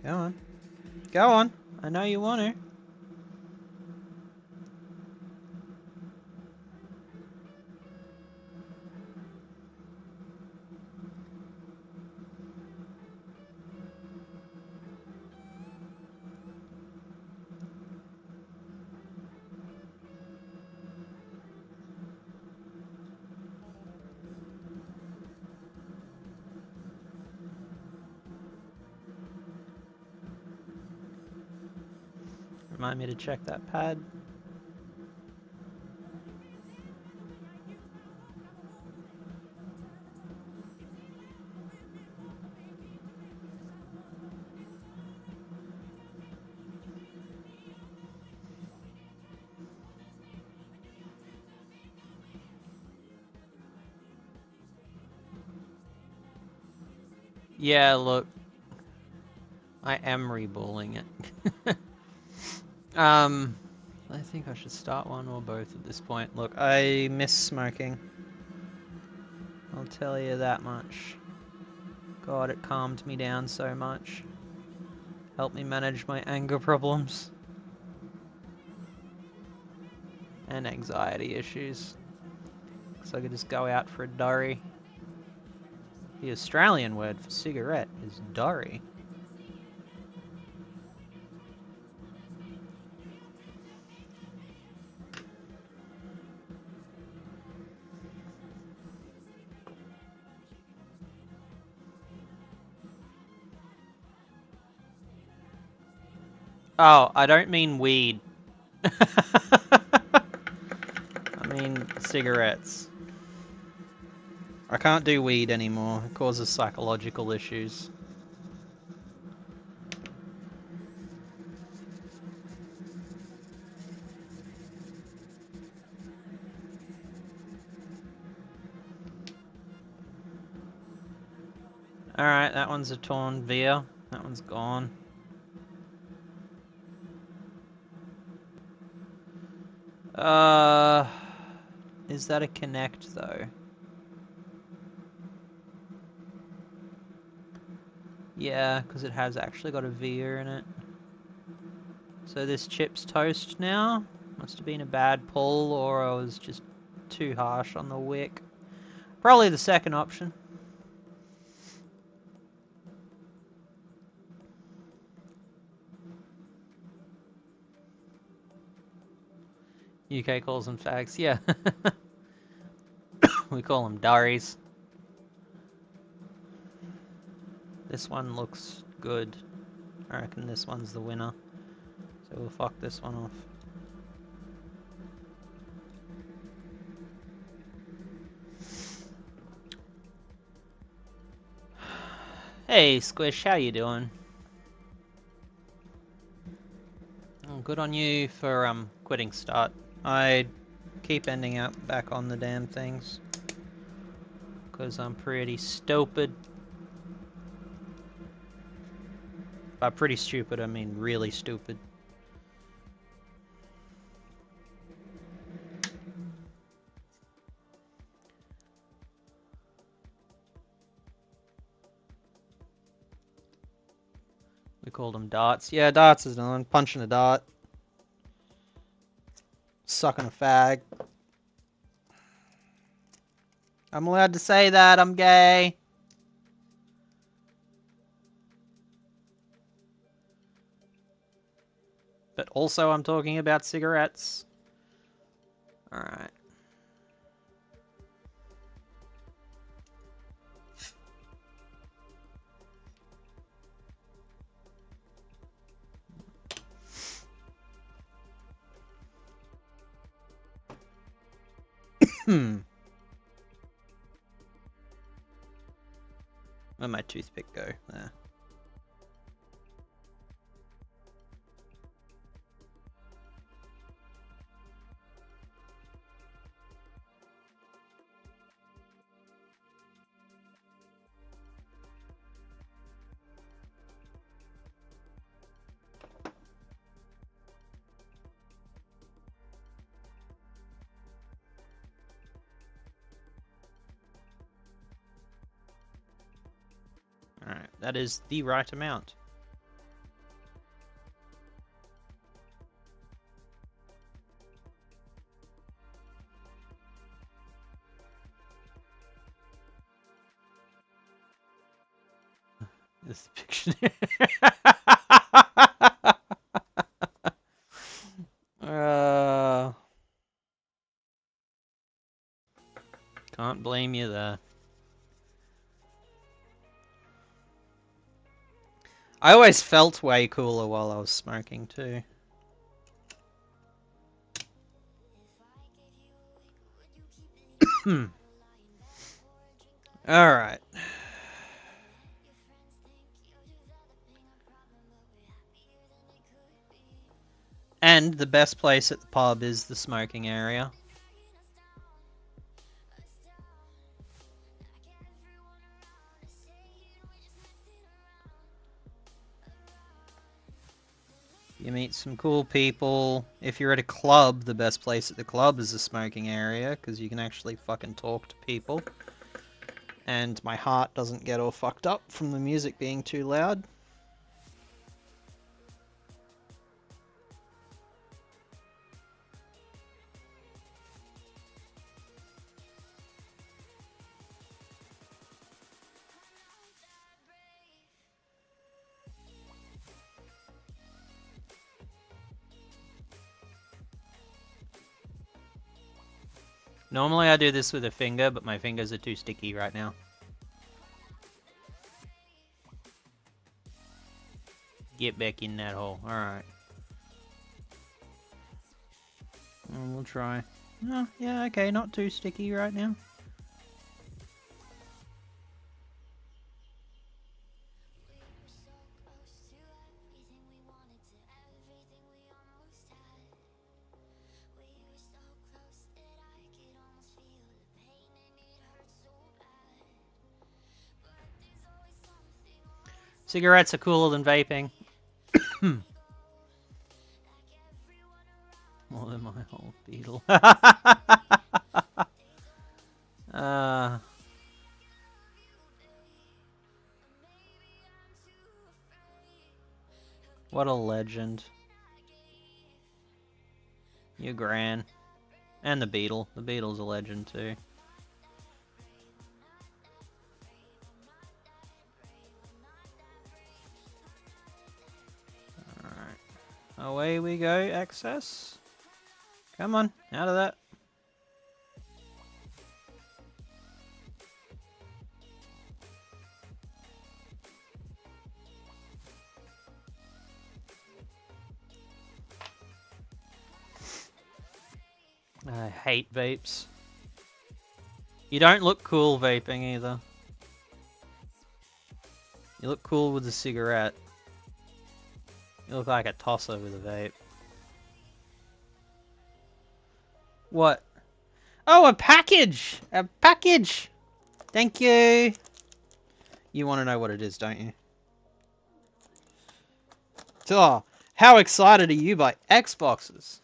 Go on. Go on. I know you want to. Remind me to check that pad. Yeah, look. I am reballing it. I think I should start one or both at this point. Look, I miss smoking. I'll tell you that much. God, it calmed me down so much. Helped me manage my anger problems. And anxiety issues. So I could just go out for a durry. The Australian word for cigarette is durry. Oh, I don't mean weed. I mean cigarettes. I can't do weed anymore. It causes psychological issues. Alright, that one's a torn via. That one's gone. Is that a connect though? Yeah, because it has actually got a via in it. So this chip's toast now. Must have been a bad pull, or I was just too harsh on the wick. Probably the second option. UK calls them fags, yeah. We call them durries. This one looks good. I reckon this one's the winner. So we'll fuck this one off. Hey Squish, how you doing? Oh, good on you for quitting start. I keep ending up back on the damn things. Because I'm pretty stupid. By pretty stupid, I mean really stupid. We called them darts. Yeah, darts is another one. Punching a dart. Sucking a fag. I'm allowed to say that, I'm gay. But also I'm talking about cigarettes. Alright. Where'd my toothpick go? There. Alright, that is the right amount. This Pictionary. Can't blame you there. I always felt way cooler while I was smoking too. Alright. And the best place at the pub is the smoking area. You meet some cool people. If you're at a club, the best place at the club is the smoking area, because you can actually fucking talk to people. And my heart doesn't get all fucked up from the music being too loud. Normally I do this with a finger, but my fingers are too sticky right now. Get back in that hole. Alright. We'll try. Oh, yeah, okay, not too sticky right now. Cigarettes are cooler than vaping. More than my whole beetle. What a legend. You gran. And the beetle. The beetle's a legend too. Away we go, access. Come on, out of that. I hate vapes. You don't look cool vaping either. You look cool with a cigarette. You look like a tosser with a vape. What? Oh, a package! A package! Thank you! You want to know what it is, don't you? Oh, how excited are you by Xboxes?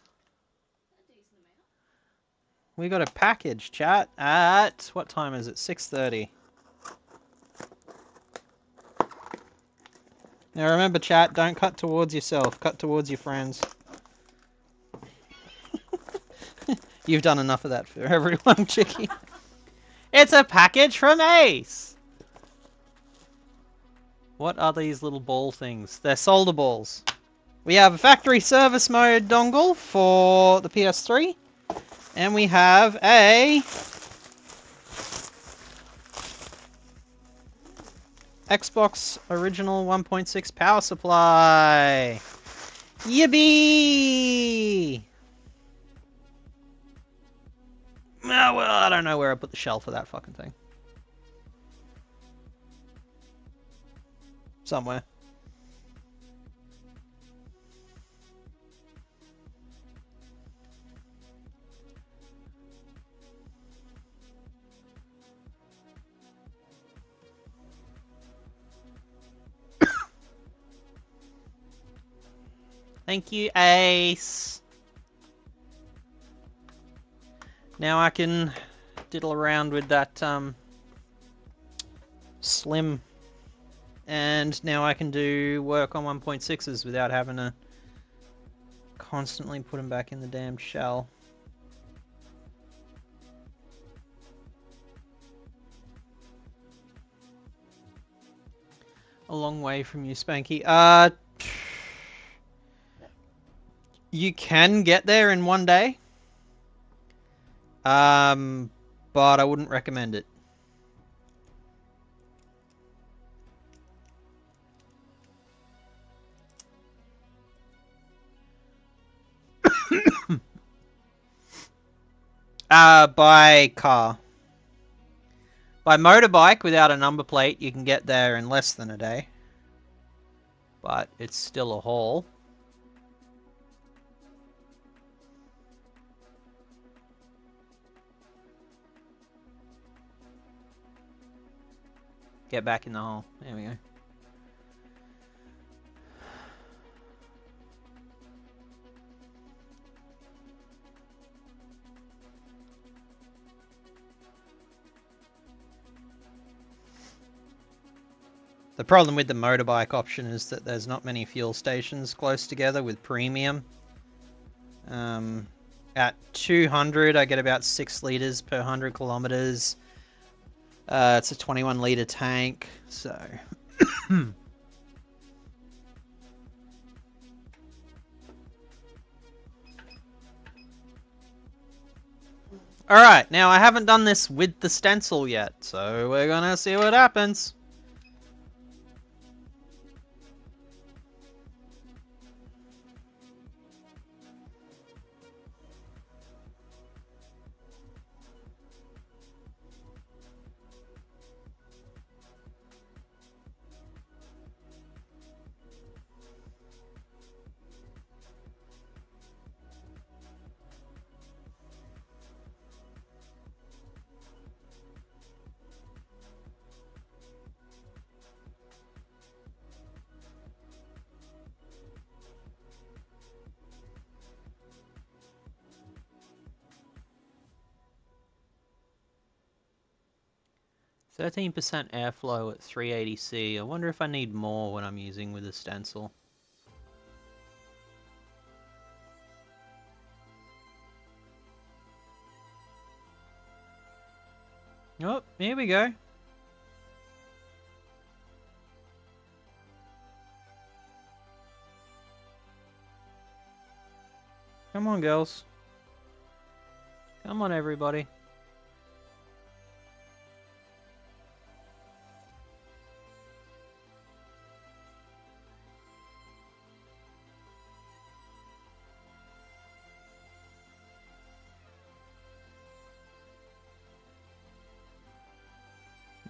We got a package, chat, at... What time is it? 6:30. Now remember, chat, don't cut towards yourself. Cut towards your friends. You've done enough of that for everyone, Chicky. It's a package from Ace! What are these little ball things? They're solder balls. We have a factory service mode dongle for the PS3. And we have a... Xbox original 1.6 power supply. Yippee! Oh, well, I don't know where I put the shelf of that fucking thing. somewhere. Thank you, Ace. Now I can diddle around with that slim, and now I can do work on 1.6s without having to constantly put them back in the damn shell. A long way from you, Spanky. You can get there in one day. But I wouldn't recommend it. By car. By motorbike without a number plate, you can get there in less than a day. But it's still a haul. Get back in the hole. There we go. The problem with the motorbike option is that there's not many fuel stations close together with premium. At 200, I get about 6 litres per 100 kilometres. It's a 21 litre tank, so... Alright, now I haven't done this with the stencil yet, so we're gonna see what happens. %% airflow at 380C. I wonder if I need more when I'm using with a stencil. Oh, here we go. Come on, girls. Come on, everybody.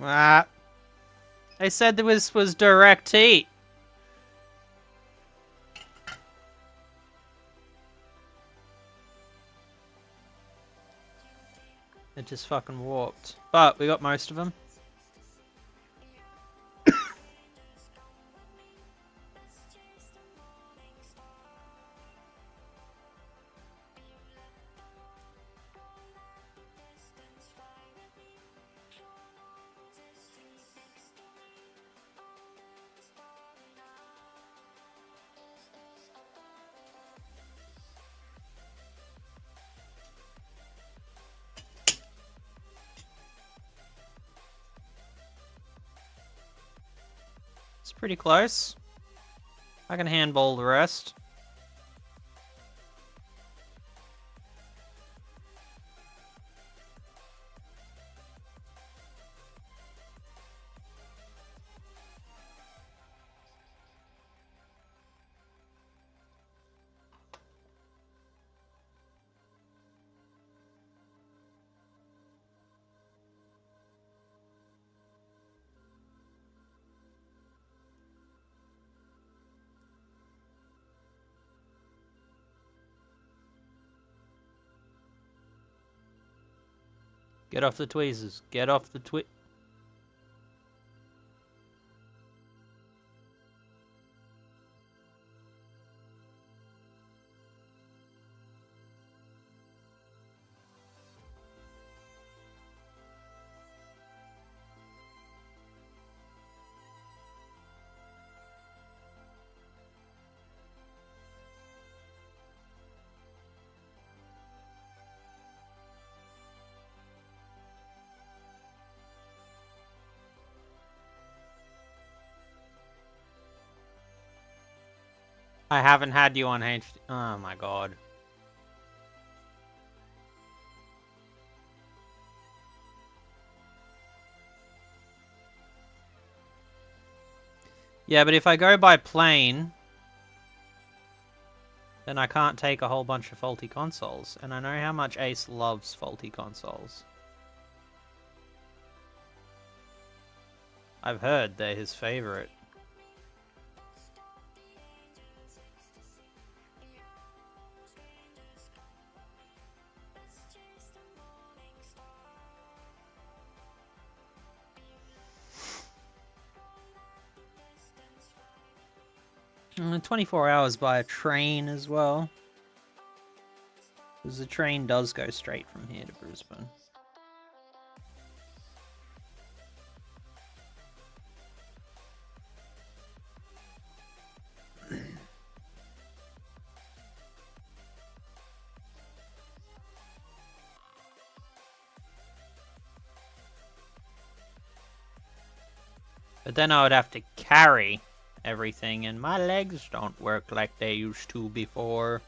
Ah. They said there was direct heat. It just fucking warped. But we got most of them. It's pretty close. I can handball the rest. Get off the tweezers. Get off the I haven't had you on HD. Oh my god. Yeah, but if I go by plane, then I can't take a whole bunch of faulty consoles. And I know how much Ace loves faulty consoles. I've heard they're his favorite. And 24 hours by a train as well. Because the train does go straight from here to Brisbane. But then I would have to carry everything, and my legs don't work like they used to before.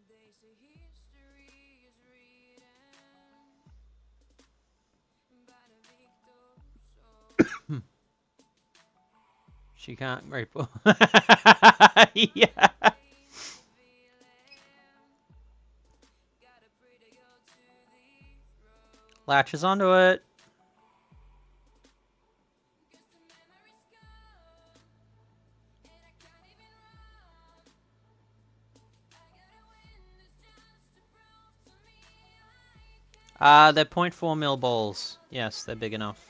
They say history is written by the victors.
She can't ripple. Yeah. Latches onto it. They're 0.4 mil balls. Yes, they're big enough.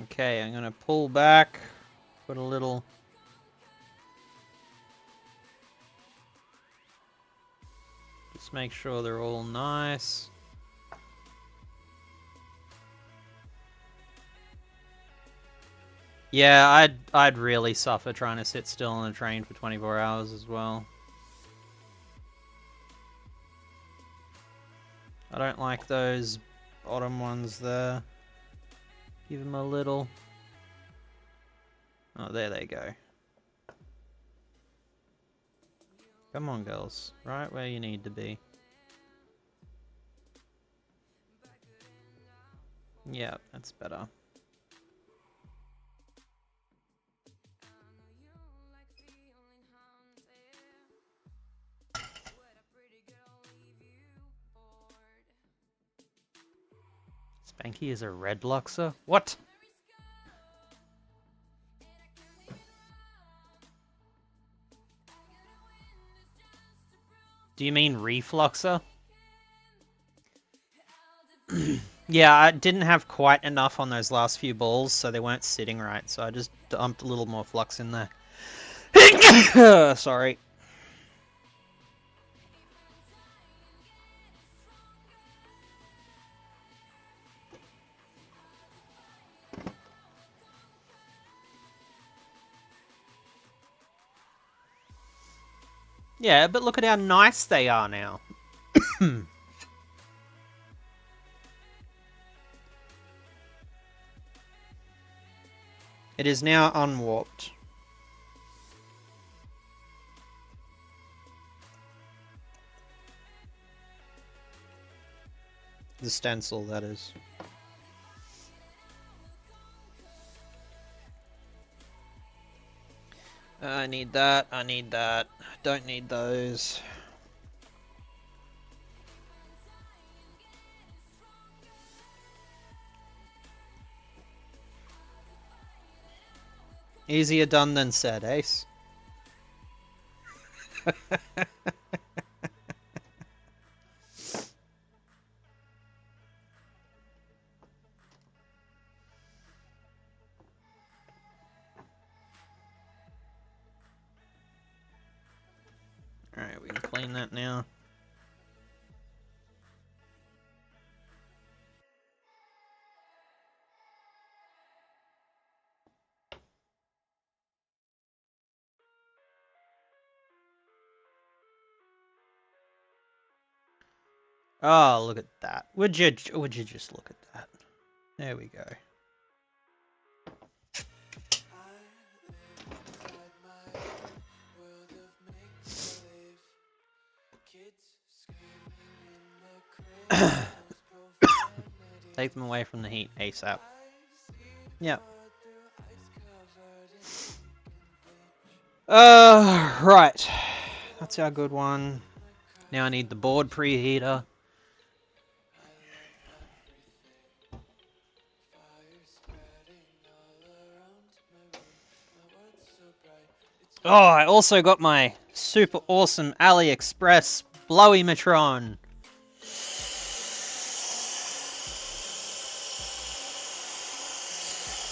Okay, I'm gonna pull back, put a little... Just make sure they're all nice. Yeah, I'd really suffer trying to sit still on a train for 24 hours as well. I don't like those bottom ones there. Give them a little... Oh, there they go. Come on, girls. Right where you need to be. Yeah, that's better. Spanky is a red Luxor? What? Do you mean Refluxer? Yeah, I didn't have quite enough on those last few balls, so they weren't sitting right, so I just dumped a little more flux in there. Sorry. Yeah, but look at how nice they are now. It is now unwarped. The stencil, that is. I need that, I need that. Don't need those. Easier done than said, Ace. Alright, we can clean that now. Oh, look at that. Would you just look at that? There we go. Take them away from the heat ASAP. Yep. Right. That's our good one. Now I need the board preheater. Oh, I also got my super awesome AliExpress Blowimatron.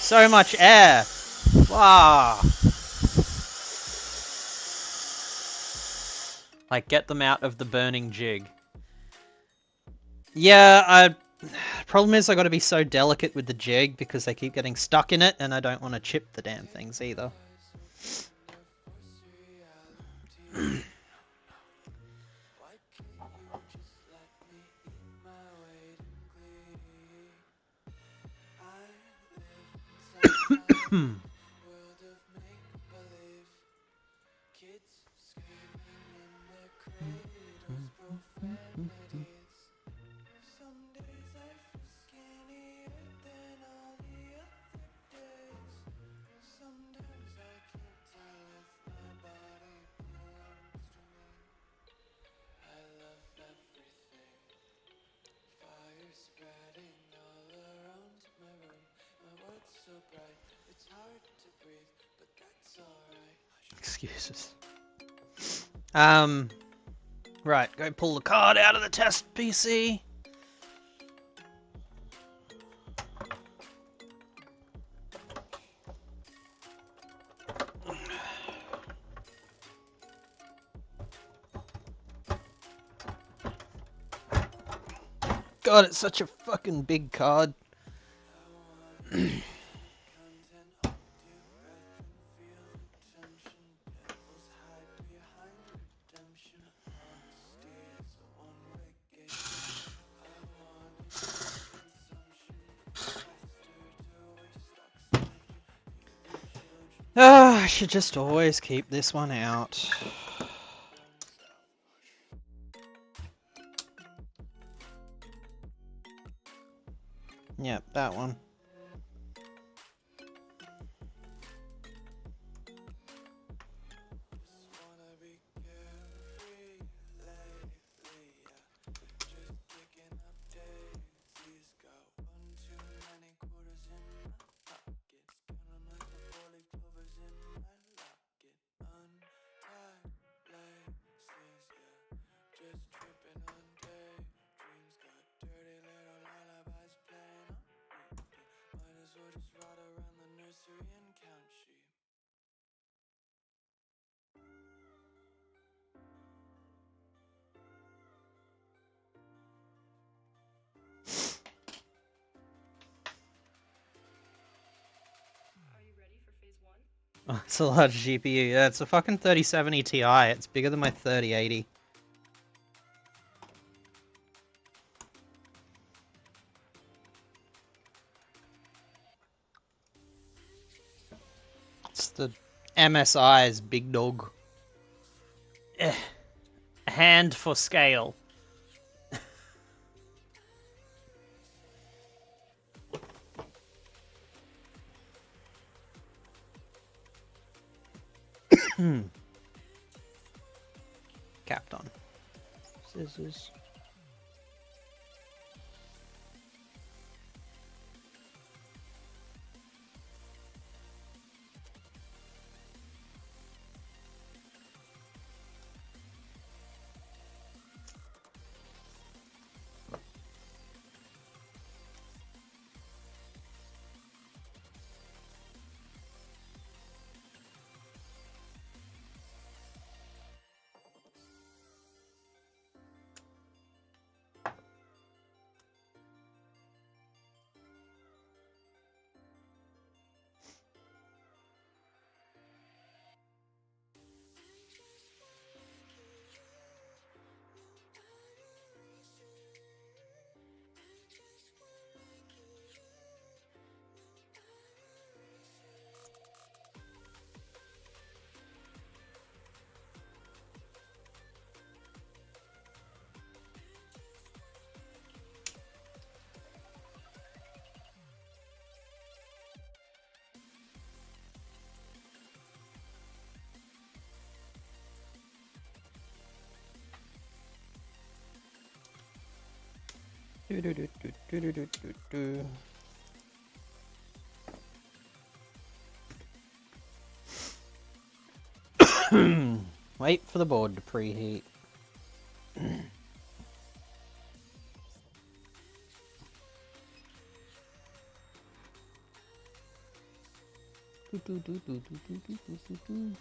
So much air. Wow. Like, get them out of the burning jig. Yeah, problem is I gotta be so delicate with the jig because they keep getting stuck in it and I don't want to chip the damn things either. Excuses. Right, go pull the card out of the test PC. God, it's such a fucking big card. I should just always keep this one out. Yep, that one. Oh, it's a large GPU. Yeah, it's a fucking 3070 Ti. It's bigger than my 3080. It's the MSI's big dog. A hand for scale. Capped on. Scissors. Do do do do do do do do do. Wait for the board to preheat. Do, do, do, do, do, do, do, do, do, do.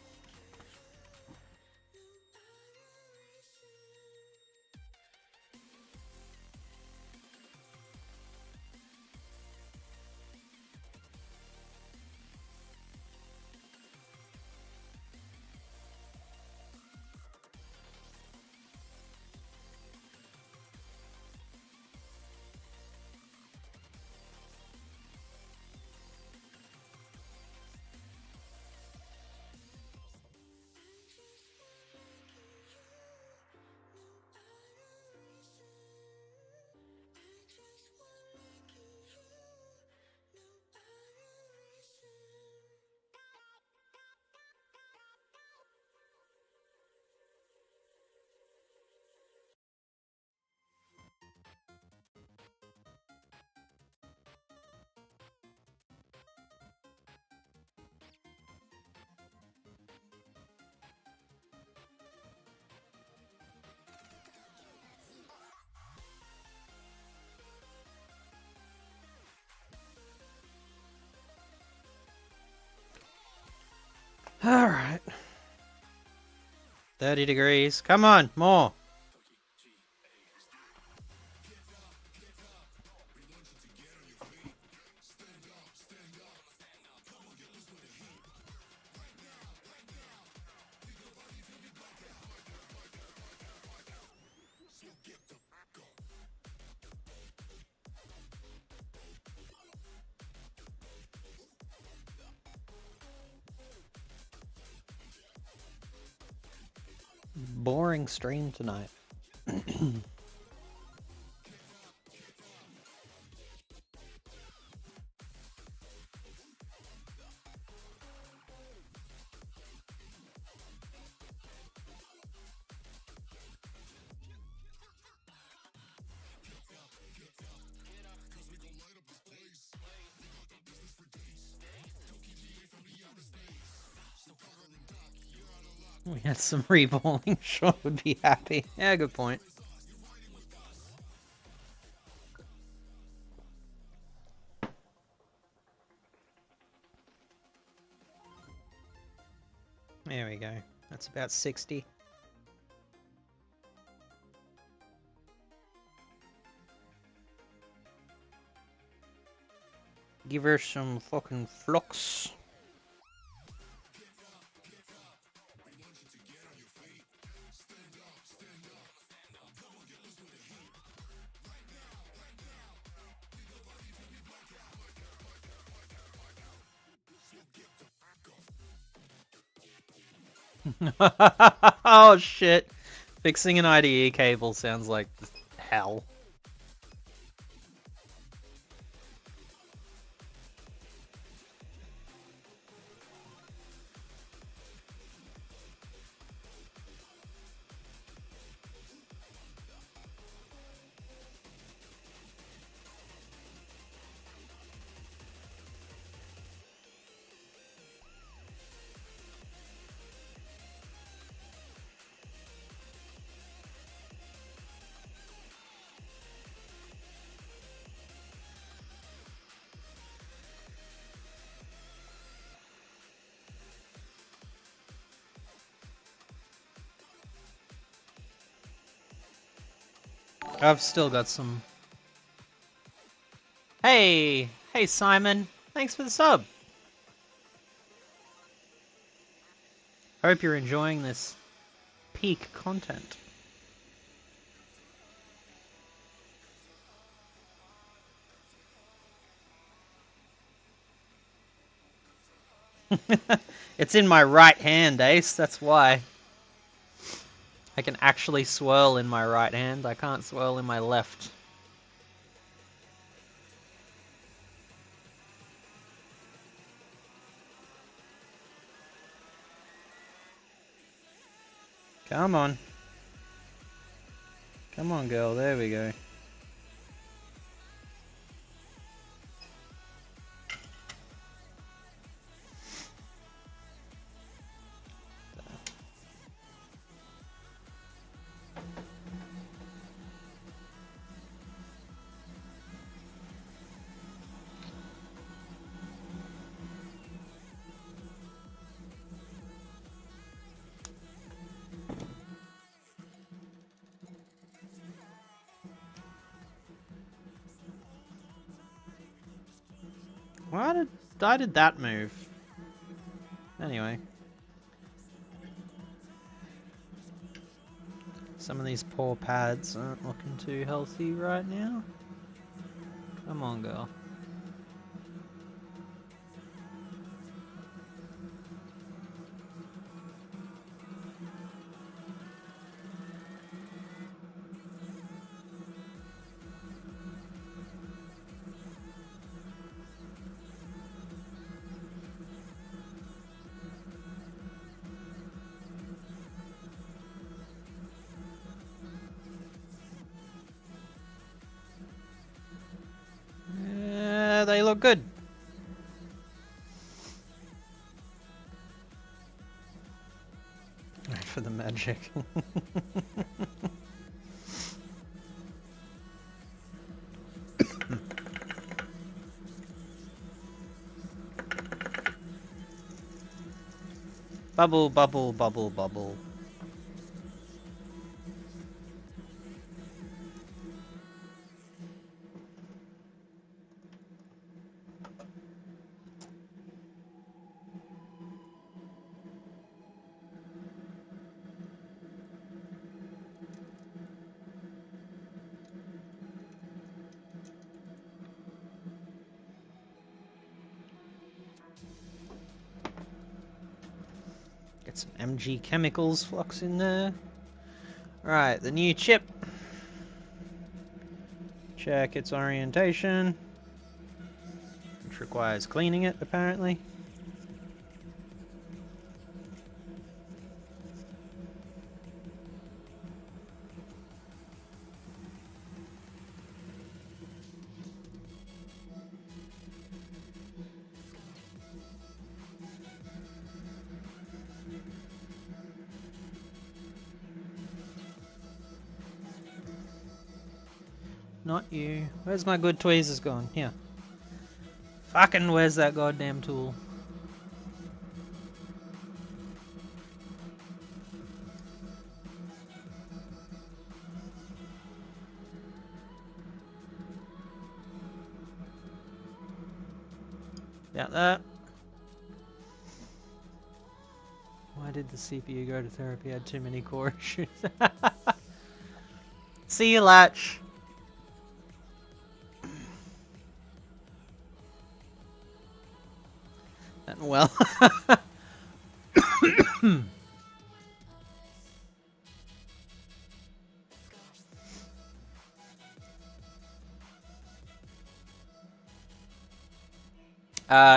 Alright. 30 degrees. Come on, more. Boring stream tonight. We had some reballing. Sean would be happy. Yeah, good point. There we go. That's about 60. Give her some fucking flux. Oh shit. Fixing an IDE cable sounds like hell. I've still got some. Hey! Hey, Simon! Thanks for the sub! Hope you're enjoying this peak content. It's in my right hand, Ace, that's why. I can actually swirl in my right hand, I can't swirl in my left. Come on. Come on, girl, there we go. Why did that move? Anyway. Some of these poor pads aren't looking too healthy right now. Come on, girl. They look good. Right for the magic. Bubble, bubble, bubble, bubble. Get some MG chemicals flux in there. Right, the new chip. Check its orientation, which requires cleaning it, apparently. Not you. Where's my good tweezers gone? Here. Fucking where's that goddamn tool? Got that. Why did the CPU go to therapy? I had too many core issues. See you, Latch. Well.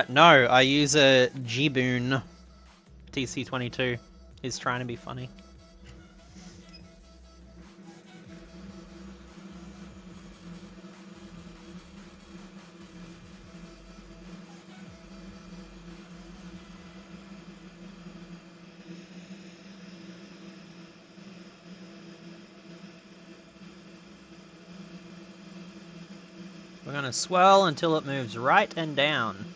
No, I use a XBone TC22. He's trying to be funny. We're gonna swirl until it moves right and down.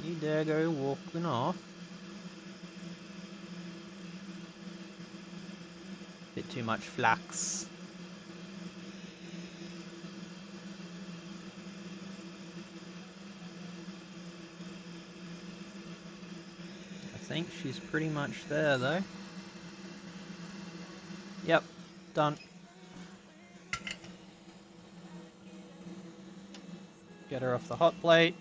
You dare go walking off. Bit too much flux. I think she's pretty much there though. Yep, done. Get her off the hot plate.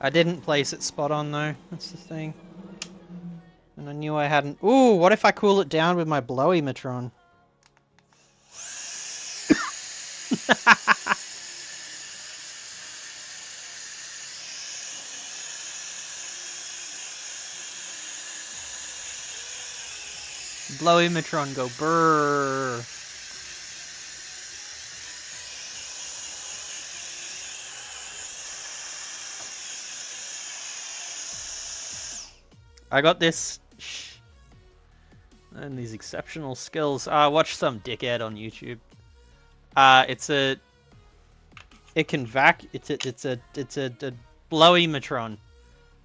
I didn't place it spot on though, that's the thing. And I knew I hadn't. Ooh, what if I cool it down with my blowy matron? Blowy matron go brrr. I got this. And these exceptional skills. Watch some dickhead on YouTube. It can it's a blowy matron.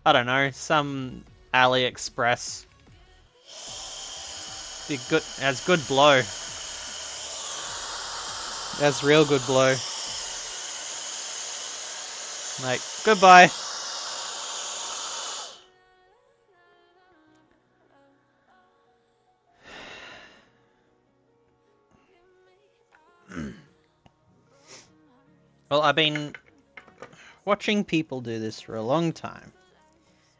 I don't know, some AliExpress. It good has good blow. It has real good blow. Like, goodbye. Well, I've been watching people do this for a long time.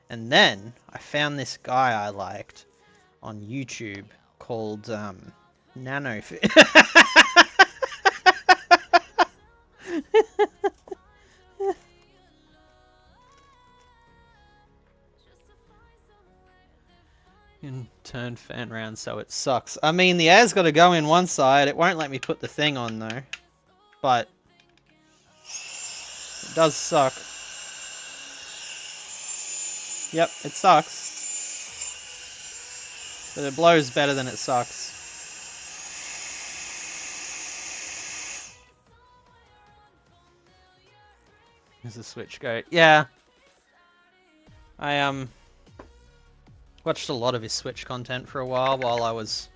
And then I found this guy I liked on YouTube called Nanofit. And turn fan round so it sucks. I mean, the air's got to go in one side. It won't let me put the thing on though. But it does suck. Yep, it sucks. But it blows better than it sucks. There's a switch go. Yeah. I watched a lot of his Switch content for a while I was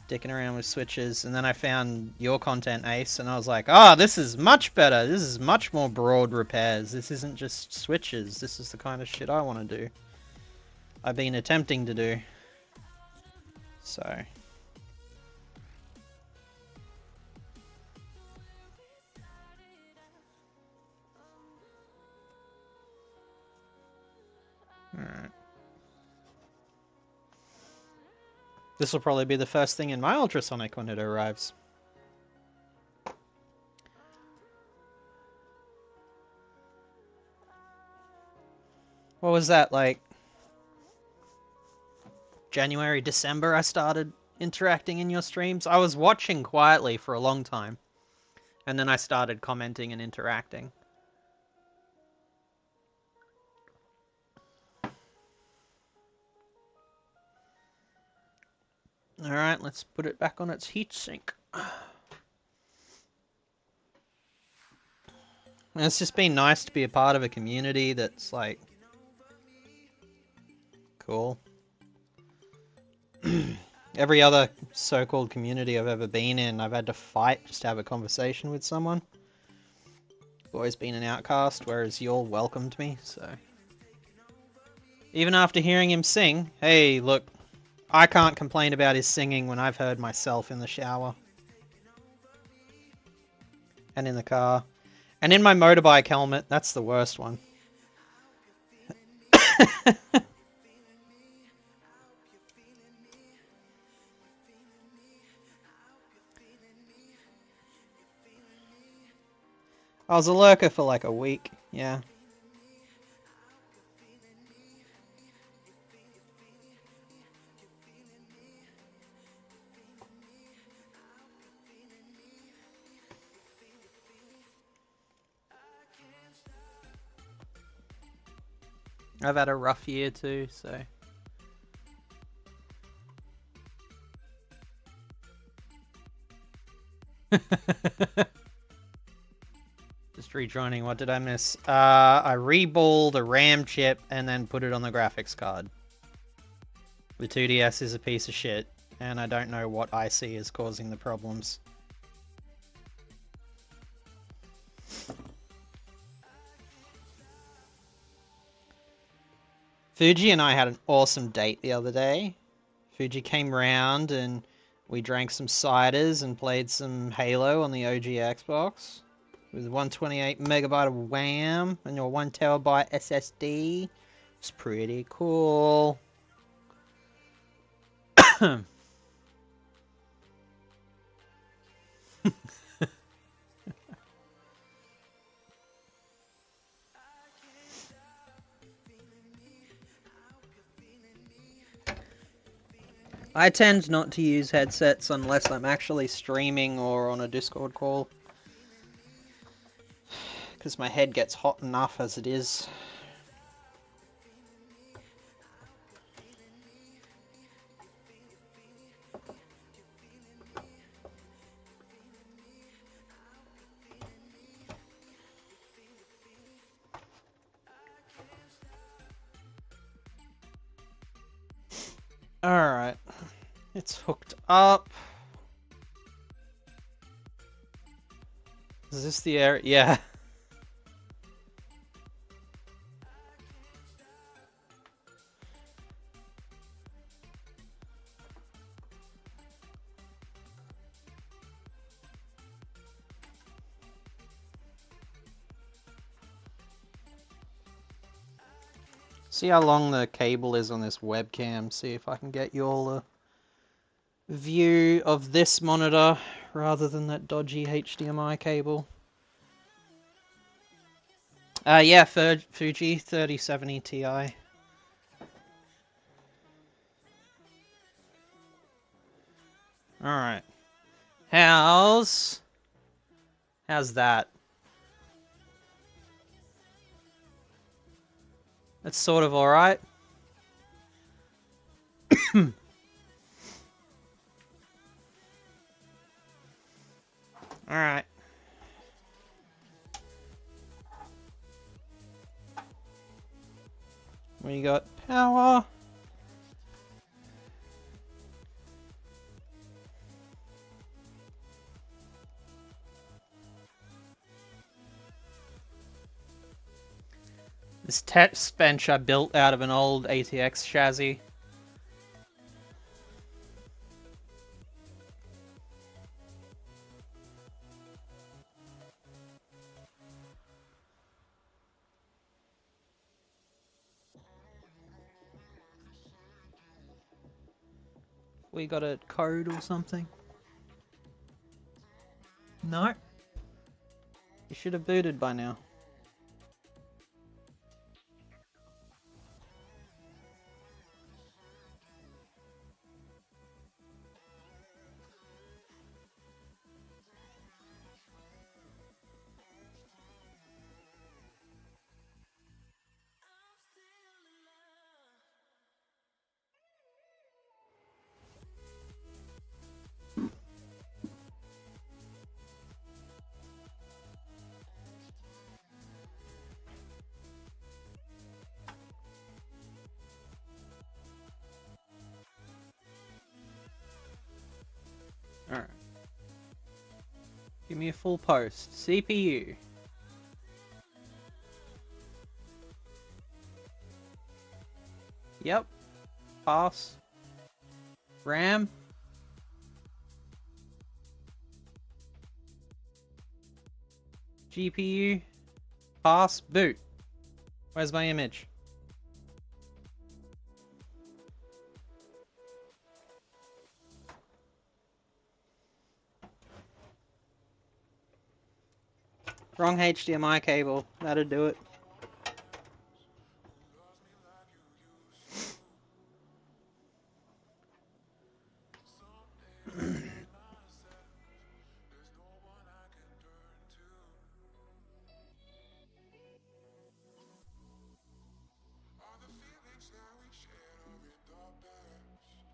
dicking around with switches, and then I found your content, Ace, and I was like, ah, this is much better. This is much more broad repairs. This isn't just switches. This is the kind of shit I want to do. I've been attempting to do. So. Alright. This will probably be the first thing in my ultrasonic when it arrives. What was that, like January, December I started interacting in your streams? I was watching quietly for a long time. And then I started commenting and interacting. Alright, let's put it back on its heatsink. And it's just been nice to be a part of a community that's like cool. Every other so-called community I've ever been in, I've had to fight just to have a conversation with someone. I've always been an outcast, whereas you all welcomed me, so. Even after hearing him sing, hey, look, I can't complain about his singing when I've heard myself in the shower. And in the car. And in my motorbike helmet, that's the worst one. I was a lurker for like a week, yeah. I've had a rough year too, so. Just rejoining, what did I miss? I reballed a RAM chip and then put it on the graphics card. The 2DS is a piece of shit, and I don't know what IC is causing the problems. Fuji and I had an awesome date the other day. Fuji came round and we drank some ciders and played some Halo on the OG Xbox with 128 megabyte of RAM and your 1 terabyte SSD. It's pretty cool. I tend not to use headsets unless I'm actually streaming or on a Discord call. Because my head gets hot enough as it is. Alright. It's hooked up. Is this the area? Yeah. See how long the cable is on this webcam. See if I can get you all a view of this monitor rather than that dodgy HDMI cable. Yeah, Fuji 3070 Ti. Alright. How's that? That's sort of alright. Alright. We got power. This test bench I built out of an old ATX chassis. We got a code or something? No. You should have booted by now. Alright. Give me a full post. CPU. Yep. Pass. RAM. GPU. Pass. Boot. Where's my image? Wrong HDMI cable. That'll do it.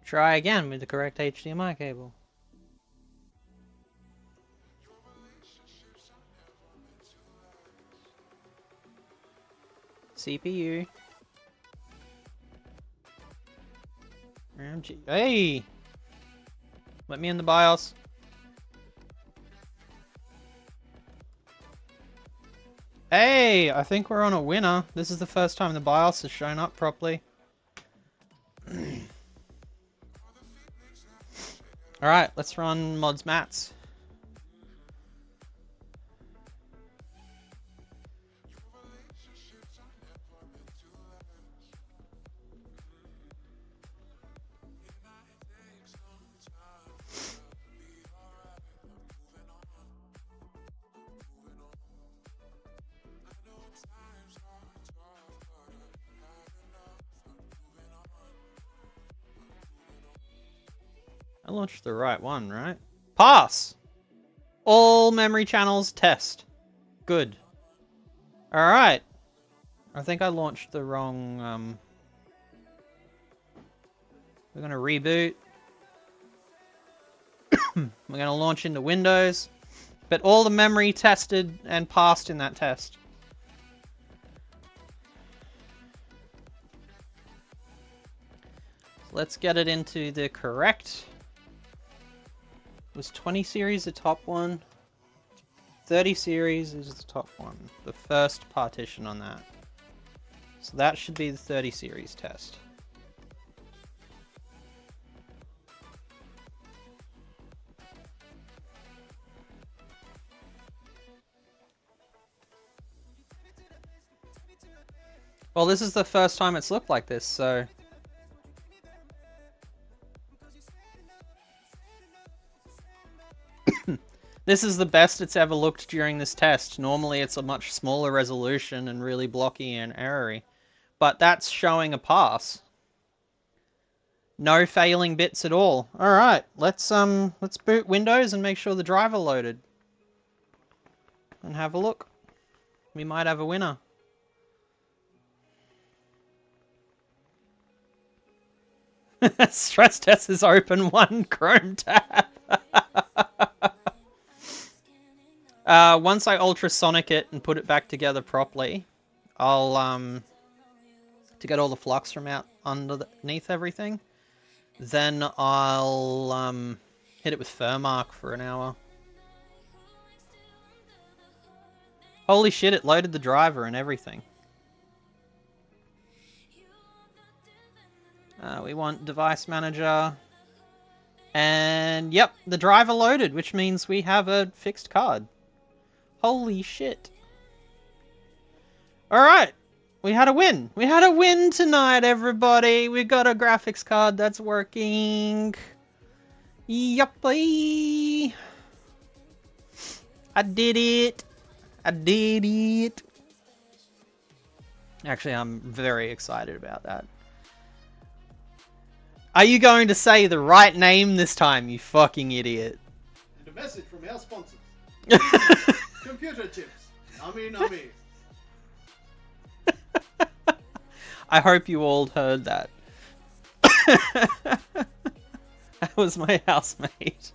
Try again with the correct HDMI cable. CPU. RMG. Hey! Let me in the BIOS. Hey! I think we're on a winner. This is the first time the BIOS has shown up properly. Alright, let's run mods mats. I launched the right one, right? Pass! All memory channels test. Good. Alright. I think I launched the wrong, We're gonna reboot. We're gonna launch into Windows. But all the memory tested and passed in that test. Let's get it into the correct. Was 20 series the top one? 30 series is the top one. The first partition on that. So that should be the 30 series test. Well, this is the first time it's looked like this, so... This is the best it's ever looked during this test. Normally it's a much smaller resolution and really blocky and errory. But that's showing a pass. No failing bits at all. Alright, let's boot Windows and make sure the driver loaded. And have a look. We might have a winner. Stress test is open, one Chrome tab. Once I ultrasonic it and put it back together properly, I'll, to get all the flux from out underneath everything, then I'll, hit it with Furmark for an hour. Holy shit, it loaded the driver and everything. We want device manager. And yep, the driver loaded, which means we have a fixed card. Holy shit. Alright, we had a win. We had a win tonight, everybody. We got a graphics card that's working. Yuppie. I did it. I did it. Actually, I'm very excited about that. Are you going to say the right name this time, you fucking idiot?
And a message from our sponsors. Computer chips. Nummy nummy.
I hope you all heard that. That was my housemate.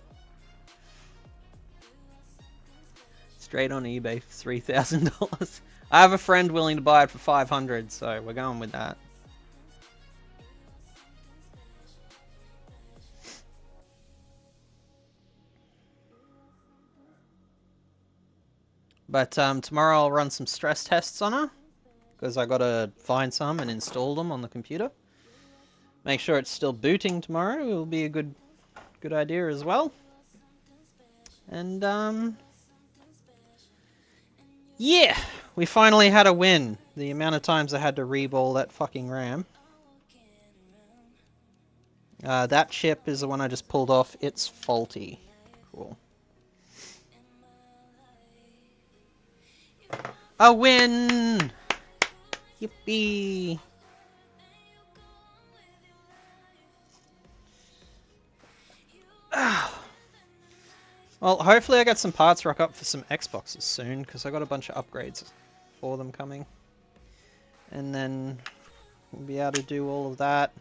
Straight on eBay for $3,000. I have a friend willing to buy it for $500, so we're going with that. But tomorrow I'll run some stress tests on her, because I gotta find some and install them on the computer. Make sure it's still booting tomorrow will be a good idea as well. And yeah, we finally had a win. The amount of times I had to reball that fucking RAM. That chip is the one I just pulled off. It's faulty. Cool. A win! Yippee! Well, hopefully I get some parts rock up for some Xboxes soon, because I got a bunch of upgrades for them coming. And then we'll be able to do all of that.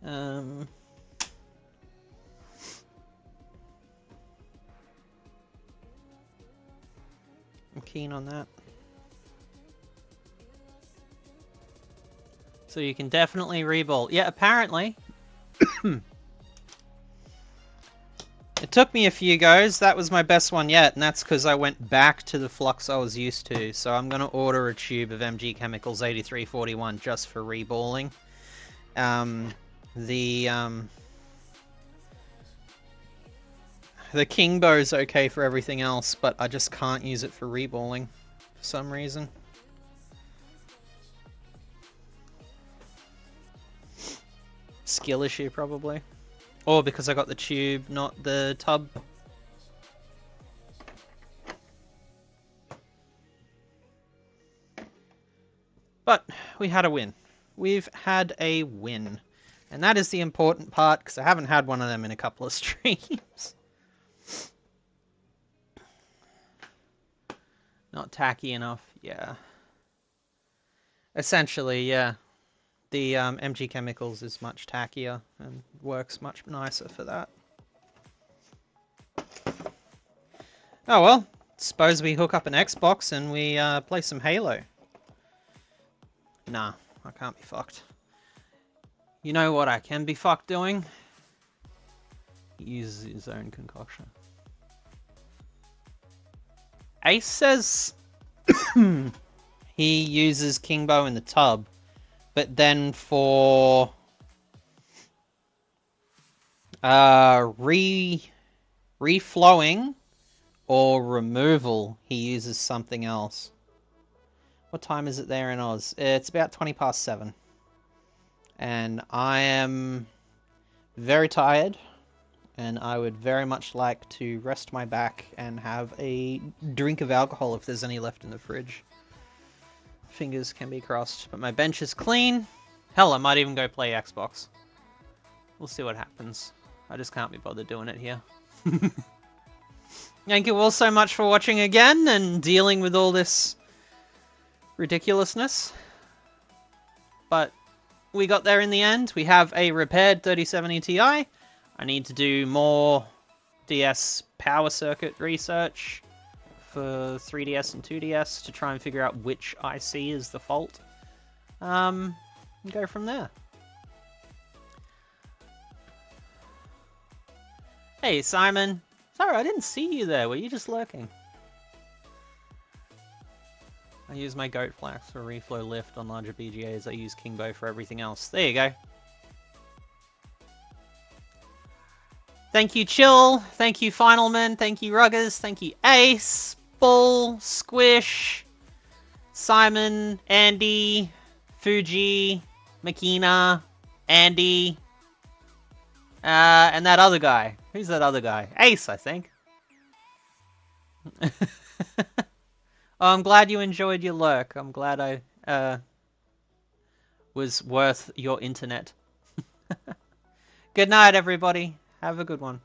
I'm keen on that. So you can definitely reball. Yeah, apparently. It took me a few goes. That was my best one yet, and that's because I went back to the flux I was used to. So I'm going to order a tube of MG Chemicals 8341 just for reballing. The Kingbow is okay for everything else, but I just can't use it for reballing for some reason. Skill issue, probably. Or because I got the tube, not the tub. But we had a win. We've had a win. And that is the important part, because I haven't had one of them in a couple of streams. Not tacky enough, yeah. Essentially, yeah. The MG Chemicals is much tackier and works much nicer for that. Oh well, suppose we hook up an Xbox and we play some Halo. Nah, I can't be fucked. You know what I can be fucked doing? He uses his own concoction. Ace says he uses Kingbow in the tub, but then for reflowing or removal, he uses something else. What time is it there in Oz? It's about 7:20. And I am very tired, and I would very much like to rest my back and have a drink of alcohol if there's any left in the fridge. Fingers can be crossed, but my bench is clean. Hell, I might even go play Xbox. We'll see what happens. I just can't be bothered doing it here. Thank you all so much for watching again and dealing with all this ridiculousness. But we got there in the end. We have a repaired 3070 Ti. I need to do more DS power circuit research for 3DS and 2DS to try and figure out which IC is the fault. And go from there. Hey, Simon. Sorry, I didn't see you there. Were you just lurking? I use my goat flax for reflow lift on larger BGAs. I use Kingbow for everything else. There you go. Thank you, Chill. Thank you, Finalman. Thank you, Ruggers. Thank you, Ace, Bull, Squish, Simon, Andy, Fuji, Makina, Andy, and that other guy. Who's that other guy? Ace, I think. Oh, I'm glad you enjoyed your lurk. I'm glad I was worth your internet. Good night, everybody. Have a good one.